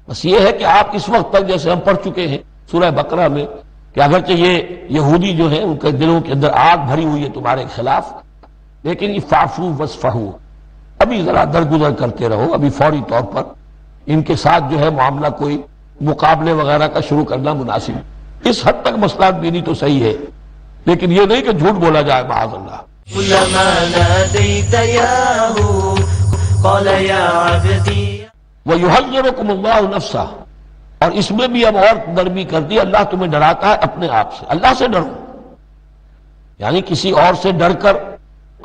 بس یہ ہے کہ آپ اس وقت تک جیسے ہم پڑھ چکے ہیں سورہ بقرہ میں کہ اگرچہ یہ یہودی جو ہیں ان کے دلوں کے اندر آگ بھری ہوئی ہے تمہارے خلاف، لیکن یہ فاعفوا واصفحوا، ابھی ذرا درگزر کرتے رہو، ابھی فوری طور پر ان کے ساتھ جو ہے معاملہ کوئی مقابلے وغیرہ کا شروع کرنا مناسب، اس حد تک مسئلہ بینی تو صحیح ہے، لیکن یہ نہیں کہ جھوٹ بولا جائے معاذ اللہ۔ كلما ناديت ياه قال يا عبدي وَيُحَذِّرُكُمُ اللَّهُ نَفْسَهُ، اور اس میں بھی اب اور نرمی کر دی، اللہ تمہیں ڈراتا ہے اپنے آپ سے، اللہ سے ڈرو، یعنی کسی اور سے ڈر کر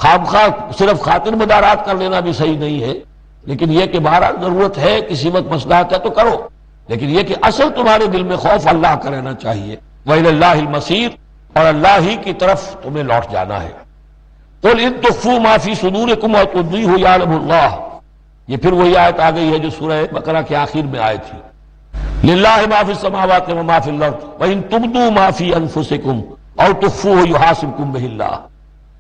خواہ صرف خاطر مدارات کر لینا بھی صحیح نہیں ہے، لیکن یہ کہ بہرحال ضرورت ہے، کسی وقت مصلحت ہے تو کرو، لیکن یہ کہ اصل تمہارے دل میں خوف اللہ کا رہنا چاہیے۔ وَإِلَى اللَّهِ الْمَصِيرُ، اور اللہ ہی کی طرف تمہیں لوٹ جانا ہے۔ قُلْ إِن تُخْفُوا مَا فِي صُدُورِكُمْ أَوْ تُبْدُوهُ يَعْلَمُهُ اللَّهُ، یہ پھر وہی آیت آ گئی ہے جو سورہ بقرہ کے آخر میں آئی تھی، لِلَّهِ مَا فِي السَّمَاوَاتِ وَمَا فِي الْأَرْضِ وَإِن تُبْدُوا مَا فِي أَنفُسِكُمْ أَوْ تُخْفُوهُ يُحَاسِبْكُم بِهِ اللَّهُ،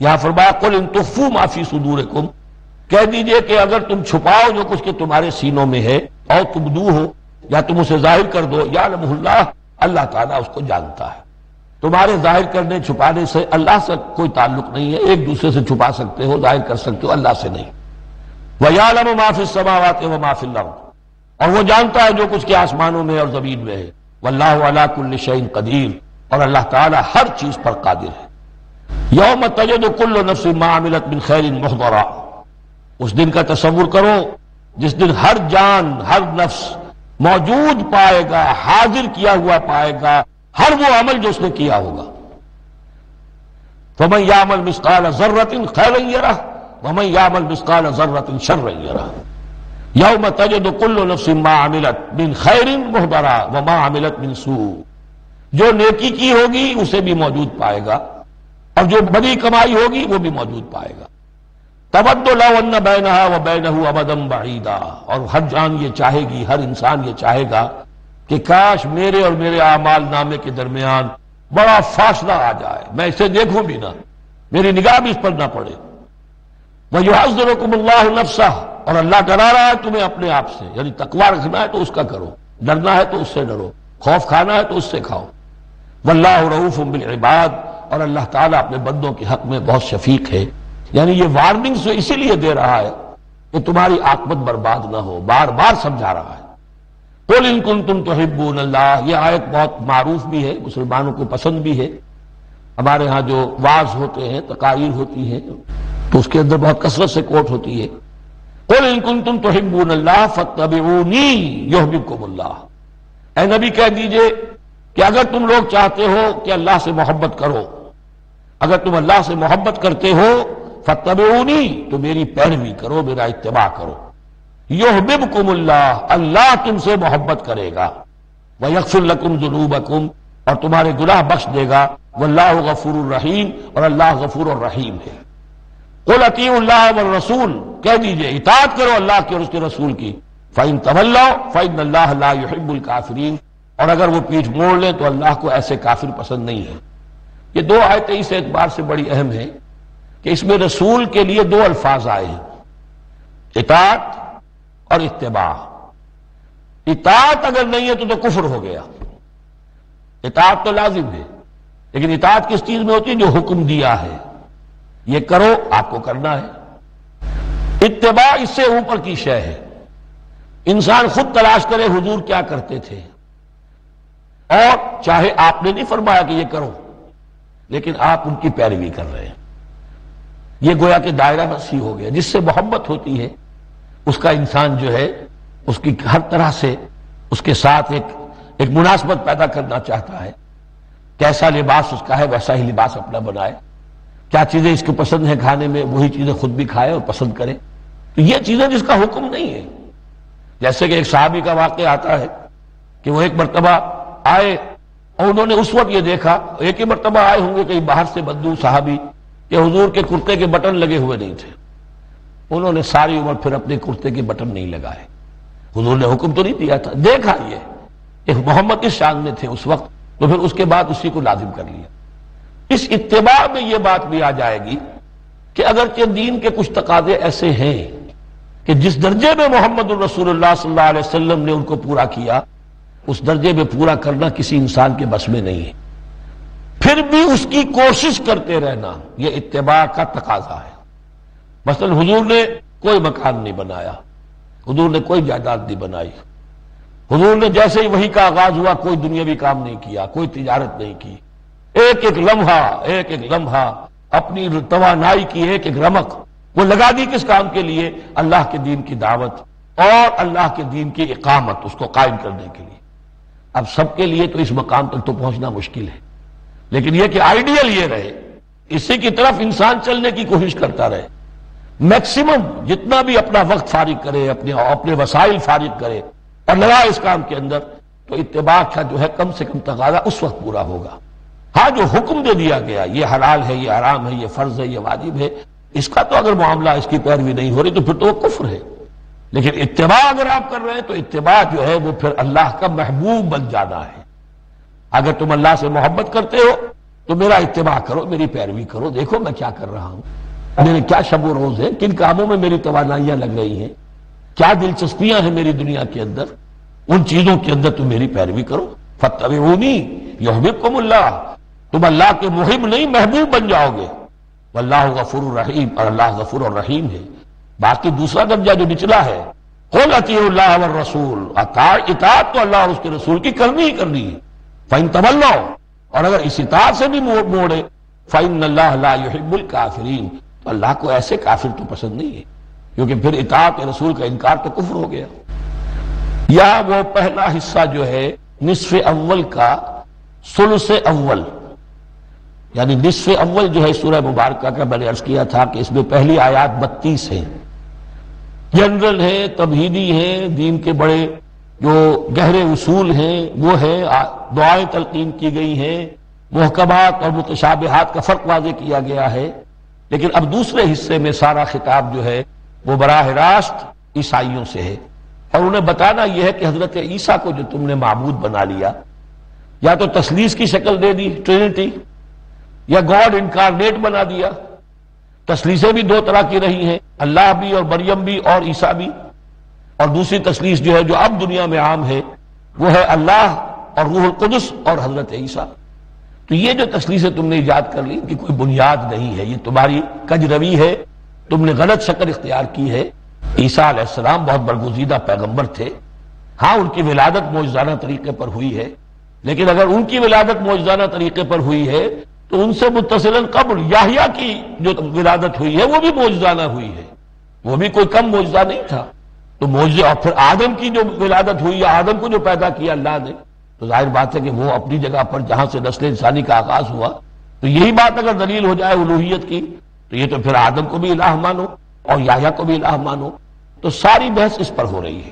یہاں فرمایا قُلْ إِن تُخْفُوا مَا فِي صُدُورِكُمْ، کہہ دیجئے کہ اگر تم چھپاؤ جو کچھ کہ تمہارے سینوں میں ہے، أَوْ تُبْدُوهُ، یا تم اسے ظاہر کر دو، يَعْلَمُهُ اللَّهُ، اللہ تعالیٰ اس کو جانتا ہے۔ تمہارے ظاہر کرنے چھپانے سے اللہ سے کوئی تعلق نہیں ہے، ایک دوسرے سے چھپا سکتے ہو، ظاہر کر سکتے ہو، اللہ سے نہیں۔ وَيَعْلَمُ مَا فِي السَّمَاوَاتِ وَمَا فِي الْأَرْضِ، اور وہ جانتا ہے جو کچھ کے آسمانوں میں اور زمین میں ہے۔ وَاللَّهُ عَلَى كُلِّ شَيْءٍ قَدِيرٌ، اور اللہ تعالیٰ ہر چیز پر قادر ہے۔ يَوْمَ تَجِدُ كُلُّ نَفْسٍ مَا عَمِلَتْ مِنْ خَيْرٍ مُحْضَرًا، اس دن کا تصور کرو جس دن ہر جان، ہر نفس موجود پائے گا، حاضر کیا ہوا پائے گا ہر وہ عمل جو اس نے کیا ہوگا۔ فَمَن يَعْمَلْ مِثْقَالَ ذَرَّةٍ خَيْرًا يَرَهُ وَمَن يَعْمَلْ مِثْقَالَ ذَرَّةٍ شَرًّا يَرَهُ يَوْمَ تَجِدُ كُلُّ نَفْسٍ مَا عَمِلَتْ مِنْ خَيْرٍ مُحْضَرًا وَمَا عَمِلَتْ مِنْ سُوءٍ، جو نیکی کی ہوگی اسے بھی موجود پائے گا، اور جو بڑی کمائی ہوگی وہ بھی موجود پائے گا۔ تَوَدُّ لَوْ أَنَّ بَيْنَهَا وَبَيْنَهُ أَمَدًا بَعِيدًا، اور ہر جان یہ چاہے گی، ہر انسان یہ چاہے گا کہ کاش میرے اور میرے اعمال نامے کے درمیان بڑا فاصلہ آ جائے، میں اسے دیکھوں بھی نہ، میری نگاہ بھی اس پر نہ پڑے۔ وَيُحَذِّرُكُمُ اللَّهُ نَفْسَهُ، اور اللہ ڈرا رہا ہے تمہیں اپنے آپ سے، یعنی تقویٰ رکھنا ہے تو اس کا کرو، ڈرنا ہے تو اس سے ڈرو، خوف کھانا ہے تو اس سے کھاؤ۔ وَاللَّهُ رَءُوفٌ بِالْعِبَادِ، اور اللہ تعالیٰ اپنے بندوں کے حق میں بہت شفیق ہے، یعنی یہ وارننگز جو اسی لیے دے رہا ہے کہ تمہاری عاقبت برباد نہ ہو، بار بار سمجھا رہا ہے۔ قُلْ إِن كُنتُمْ تُحِبُّونَ اللَّهَ، یہ آیت بہت معروف بھی ہے، مسلمانوں کو پسند بھی ہے، ہمارے ہاں جو واعظ ہوتے ہیں، تقاریر ہوتی ہیں تو اس کے اندر بہت کثرت سے کوٹ ہوتی ہے۔ قُلْ إِن كُنتُمْ تُحِبُّونَ اللَّهَ فَاتَّبِعُونِي يُحْبِبْكُمُ اللَّهُ، اے نبی کہہ دیجئے کہ اگر تم لوگ چاہتے ہو کہ اللہ سے محبت کرو، اگر تم اللہ سے محبت کرتے ہو فَاتَّبِعُونِي، تو میری پیروی کرو، میرا اتباع کرو۔ یحببکم اللہ، اللہ تم سے محبت کرے گا۔ وَيَغْفِرْ لَكُمْ ذُنُوبَكُمْ، اور تمہارے گناہ بخش دے گا، وَاللَّهُ غَفُورٌ رَحِيمٌ، اور اللہ غفور الرحیم ہے۔ قُلْ اطیعوا اللہ والرسول، کہہ دیجئے اطاعت کرو اللہ کی اور اس کے رسول کی، فَإِن تَوَلَّوْا فَإِنَّ اللَّهَ لَا يُحِبُّ الْكَافِرِينَ، اور اگر وہ پیٹھ موڑ لیں تو اللہ کو ایسے کافر پسند نہیں ہے۔ یہ دو آیتیں اس اعتبار سے بڑی اہم ہیں کہ اس میں رسول کے لیے دو الفاظ آئے ہیں، اطاعت اور اتباع۔ اطاعت اگر نہیں ہے تو کفر ہو گیا۔ اطاعت تو لازم ہے، لیکن اطاعت کس چیز میں ہوتی ہے؟ جو حکم دیا ہے یہ کرو، آپ کو کرنا ہے۔ اتباع اس سے اوپر کی شے ہے، انسان خود تلاش کرے حضور کیا کرتے تھے، اور چاہے آپ نے نہیں فرمایا کہ یہ کرو لیکن آپ ان کی پیروی کر رہے ہیں، یہ گویا کہ دائرہ وسیع ہو گیا۔ جس سے محبت ہوتی ہے اس کا انسان جو ہے اس کی ہر طرح سے اس کے ساتھ ایک مناسبت پیدا کرنا چاہتا ہے، کیسا لباس اس کا ہے ویسا ہی لباس اپنا بنائے، کیا چیزیں اس کو پسند ہیں کھانے میں وہی چیزیں خود بھی کھائے اور پسند کرے۔ تو یہ چیزیں جس کا حکم نہیں ہے، جیسے کہ ایک صحابی کا واقعہ آتا ہے کہ وہ ایک مرتبہ آئے اور انہوں نے اس وقت یہ دیکھا، ایک ہی مرتبہ آئے ہوں گے کہیں باہر سے بدو صحابی، کہ حضور کے کرتے کے بٹن لگے ہوئے نہیں تھے۔ انہوں نے ساری عمر پھر اپنے کرتے کے بٹن نہیں لگائے، حضور نے حکم تو نہیں دیا تھا، دیکھا یہ کہ محمد اس شان میں تھے اس وقت، تو پھر اس کے بعد اسی کو لازم کر لیا۔ اس اتباع میں یہ بات بھی آ جائے گی کہ اگرچہ دین کے کچھ تقاضے ایسے ہیں کہ جس درجے میں محمد الرسول اللہ صلی اللہ علیہ وسلم نے ان کو پورا کیا، اس درجے میں پورا کرنا کسی انسان کے بس میں نہیں ہے، پھر بھی اس کی کوشش کرتے رہنا یہ اتباع کا تقاضا ہے۔ مثلا حضور نے کوئی مکان نہیں بنایا، حضور نے کوئی جائیداد نہیں بنائی، حضور نے جیسے ہی وحی کا آغاز ہوا کوئی دنیاوی کام نہیں کیا، کوئی تجارت نہیں کی، ایک ایک لمحہ اپنی توانائی کی ایک ایک رمق وہ لگا دی کس کام کے لیے؟ اللہ کے دین کی دعوت اور اللہ کے دین کی اقامت، اس کو قائم کرنے کے لیے۔ اب سب کے لیے تو اس مقام تک تو پہنچنا مشکل ہے، لیکن یہ کہ آئیڈیل یہ رہے، اسی کی طرف انسان چلنے کی کوشش کرتا رہے، میکسیمم جتنا بھی اپنا وقت فارغ کرے، اپنے وسائل فارغ کرے اور لگا اس کام کے اندر، تو اتباع کا جو ہے کم سے کم تقاضا اس وقت پورا ہوگا۔ ہاں جو حکم دے دیا گیا یہ حلال ہے، یہ حرام ہے، یہ فرض ہے، یہ واجب ہے، اس کا تو اگر معاملہ اس کی پیروی نہیں ہو رہی تو پھر تو وہ کفر ہے۔ لیکن اتباع اگر آپ کر رہے ہیں تو اتباع جو ہے وہ پھر اللہ کا محبوب بن جانا ہے۔ اگر تم اللہ سے محبت کرتے ہو تو میرا اتباع کرو، میری پیروی کرو، دیکھو میں کیا کر رہا ہوں، میرے کیا شب و روز ہے، کن کاموں میں میری توانائیاں لگ رہی ہیں، کیا دلچسپیاں ہیں میری دنیا کے اندر، ان چیزوں کے اندر تم میری پیروی کرو۔ فاتبعونی یحببکم اللہ، تم اللہ کے محب نہیں محبوب بن جاؤ گے۔ واللہ غفور الرحیم، اور اللہ غفور الرحیم ہے۔ باقی دوسرا درجہ جو نچلا ہے، قل اطیعوا اللہ والرسول، اطاعت تو اللہ اور اس کے رسول کی کرنی ہی کرنی ہے۔ فإن تولوا، اور اگر اس اطاعت سے بھی موڑے، فإن اللہ لا يحب الکافرین، تو اللہ کو ایسے کافر تو پسند نہیں ہے، کیونکہ پھر اطاعت رسول کا انکار تو کفر ہو گیا۔ یا وہ پہلا حصہ جو ہے نصف اول کا ثلث اول، یعنی نصف اول جو ہے سورہ مبارکہ کا، میں نے عرض کیا تھا کہ اس میں پہلی آیات 32 ہیں، جنرل ہیں، تمہیدی ہیں، دین کے بڑے جو گہرے اصول ہیں وہ ہیں، دعائیں تلقین کی گئی ہیں، محکمات اور متشابہات کا فرق واضح کیا گیا ہے۔ لیکن اب دوسرے حصے میں سارا خطاب جو ہے وہ براہ راست عیسائیوں سے ہے، اور انہیں بتانا یہ ہے کہ حضرت عیسیٰ کو جو تم نے معبود بنا لیا، یا تو تثلیث کی شکل دے دی ٹرینٹی، یا گاڈ انکارنیٹ بنا دیا۔ تثلیثیں بھی دو طرح کی رہی ہیں، اللہ بھی اور مریم بھی اور عیسیٰ بھی، اور دوسری تثلیث جو ہے جو اب دنیا میں عام ہے وہ ہے اللہ اور روح القدس اور حضرت عیسیٰ۔ تو یہ جو تثلیثیں تم نے ایجاد کر لی ان کی کوئی بنیاد نہیں ہے، یہ تمہاری کج روی ہے، تم نے غلط شکل اختیار کی ہے۔ عیسیٰ علیہ السلام بہت برگزیدہ پیغمبر تھے، ہاں ان کی ولادت معجزانہ طریقے پر ہوئی ہے، لیکن اگر ان کی ولادت معجزانہ طریقے پر ہوئی ہے تو ان سے متصلاً قبل یحییٰ کی جو ولادت ہوئی ہے وہ بھی معجزانہ ہوئی ہے، وہ بھی کوئی کم معجزہ نہیں تھا۔ تو معجزے، اور پھر آدم کی جو ولادت ہوئی ہے، آدم کو جو پیدا کیا اللہ نے، تو ظاہر بات ہے کہ وہ اپنی جگہ پر جہاں سے نسل انسانی کا آغاز ہوا، تو یہی بات اگر دلیل ہو جائے الوہیت کی تو یہ تو پھر آدم کو بھی الہ مانو اور یحییٰ کو بھی الہ مانو، تو ساری بحث اس پر ہو رہی ہے۔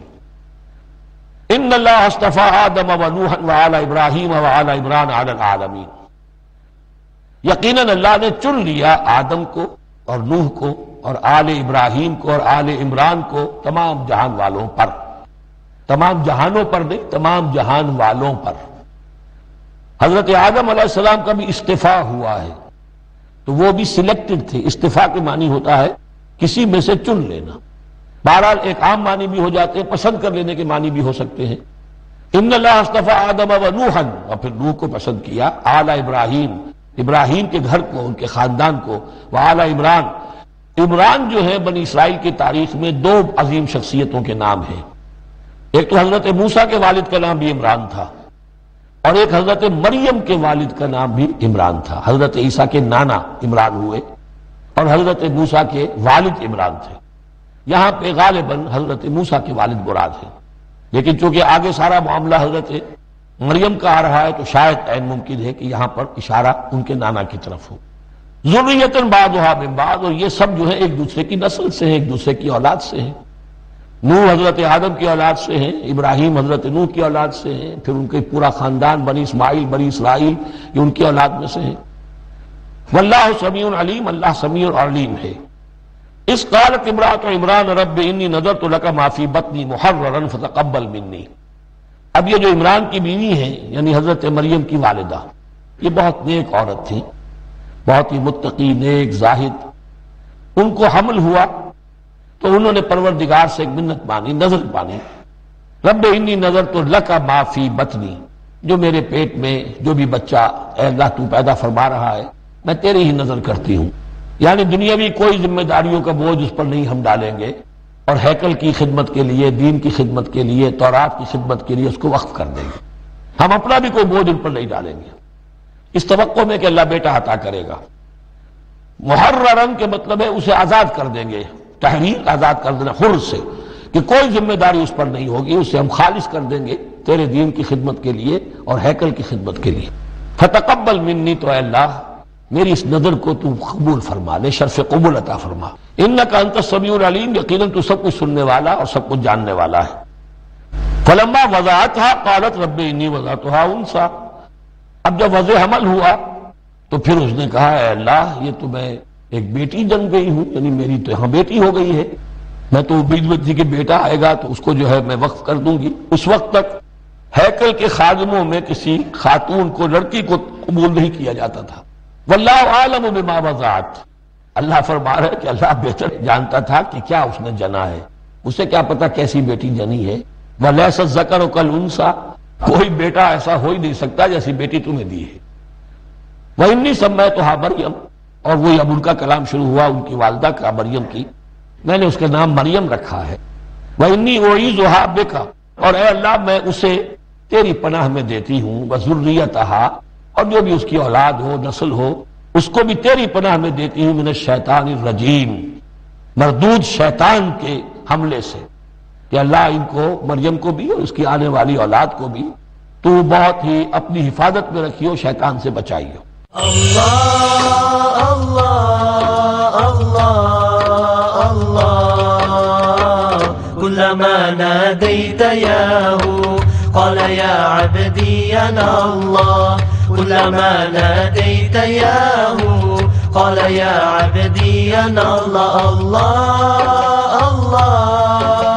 ان اللہ اصطفى آدم ونوحا وآل ابراہیم وآل عمران علی العالمین، یقیناً اللہ نے چن لیا آدم کو اور نوح کو اور آل ابراہیم کو اور آل عمران کو تمام جہان والوں پر، تمام جہانوں پر نہیں، تمام جہان والوں پر۔ حضرت آدم علیہ السلام کا بھی استفاء ہوا ہے تو وہ بھی سلیکٹڈ تھے۔ استفاء کے معنی ہوتا ہے کسی میں سے چن لینا، بہرحال ایک عام معنی بھی ہو جاتے ہیں، پسند کر لینے کے معنی بھی ہو سکتے ہیں۔ ان اللہ اصطفى آدم ونوحا، اور پھر نوح کو پسند کیا، آل ابراہیم، ابراہیم کے گھر کو، ان کے خاندان کو، وآل عمران، عمران جو ہے بنی اسرائیل کی تاریخ میں دو عظیم شخصیتوں کے نام ہیں، ایک تو حضرت موسیٰ کے والد کا نام بھی عمران تھا اور ایک حضرت مریم کے والد کا نام بھی عمران تھا۔ حضرت عیسیٰ کے نانا عمران ہوئے اور حضرت موسیٰ کے والد عمران تھے۔ یہاں پہ غالباً حضرت موسیٰ کے والد مراد ہیں، لیکن چونکہ آگے سارا معاملہ حضرت مریم کا آ رہا ہے تو شاید عین ممکن ہے کہ یہاں پر اشارہ ان کے نانا کی طرف ہو۔ ذریۃ بعضھا من بعض، اور یہ سب جو ہے ایک دوسرے کی نسل سے ہیں، ایک دوسرے کی اولاد سے ہیں۔ نوح حضرت آدم کی اولاد سے ہیں، ابراہیم حضرت نوح کی اولاد سے ہیں، پھر ان کے پورا خاندان بنی اسماعیل بنی اسرائیل یہ ان کی اولاد میں سے ہیں۔ واللہ سمیع علیم، اللہ سمیع اور علیم ہے۔ اس قالت امرأۃ عمران رب انی نذرت لک ما فی بطنی محررا فتقبل منی۔ اب یہ جو عمران کی بیوی ہیں یعنی حضرت مریم کی والدہ، یہ بہت نیک عورت تھی، بہت ہی متقی، نیک، زاہد۔ ان کو حمل ہوا تو انہوں نے پروردگار سے ایک منت مانی، نظر مانی، رب انی نذرت لک ما فی بطنی، جو میرے پیٹ میں جو بھی بچہ اے اللہ تو پیدا فرما رہا ہے میں تیری ہی نظر کرتی ہوں، یعنی دنیاوی کوئی ذمہ داریوں کا بوجھ اس پر نہیں ہم ڈالیں گے، اور ہیکل کی خدمت کے لیے، دین کی خدمت کے لیے، تورات کی خدمت کے لیے اس کو وقف کر دیں گے، ہم اپنا بھی کوئی بوجھ ان پر نہیں ڈالیں گے، اس توقع میں کہ اللہ بیٹا عطا کرے گا۔ محررن کے مطلب ہے اسے آزاد کر دیں گے، تحریر آزاد کر دینا، حر سے، کہ کوئی ذمہ داری اس پر نہیں ہوگی، اسے ہم خالص کر دیں گے تیرے دین کی خدمت کے لیے اور ہیکل کی خدمت کے لیے۔ فتقبل منی، تو اے اللہ میری اس نظر کو تو قبول فرما لے، شرف قبول عطا فرما۔ انک انت السمیع العلیم، یقیناً تو سب کچھ سننے والا اور سب کچھ جاننے والا ہے۔ فلما وضعتها قالت رب انی وضعتها انثی، اب جب وضع حمل ہوا تو پھر اس نے کہا اے اللہ یہ تو میں ایک بیٹی جن گئی ہوں، یعنی میری تو یہاں بیٹی ہو گئی ہے، میں تو امید میں تھی کہ بیٹا آئے گا تو اس کو جو ہے میں وقف کر دوں گی۔ اس وقت تک ہیکل کے خادموں میں کسی خاتون کو، لڑکی کو قبول نہیں کیا جاتا تھا۔ واللہ اعلم بما وضعت، اللہ فرما رہا ہے کہ اللہ بہتر جانتا تھا کہ کیا اس نے جنا ہے، اسے کیا پتا کیسی بیٹی جنی ہے۔ وَلَيْسَ الذَّكَرُ كَالْأُنثىٰ، کوئی بیٹا ایسا ہو ہی نہیں سکتا جیسی بیٹی تمہیں دی ہے۔ وَإِنِّي سَمَّيْتُهَا مریم، اور وہی اب ان کا کلام شروع ہوا ان کی والدہ کا، مریم کی، میں نے اس کا نام مریم رکھا ہے۔ وَإِنِّي أُعِيذُهَا بِكَ، اور اے اللہ میں اسے تیری پناہ میں دیتی ہوں، وَذُرِّيَّتَهَا، اور جو بھی اس کی اولاد ہو، نسل ہو، اس کو بھی تیری پناہ میں دیتی ہوں، من الشیطان الرجیم، مردود شیطان کے حملے سے، کہ اللہ ان کو، مریم کو بھی اور اس کی آنے والی اولاد کو بھی تو بہت ہی اپنی حفاظت میں رکھیو، شیطان سے بچائیو۔ اللہ اللہ اللہ اللہ، كلما ناديت ياه قال يا عبدي أنا الله، كلما ناديت ياه قال يا عبدي أنا الله، الله الله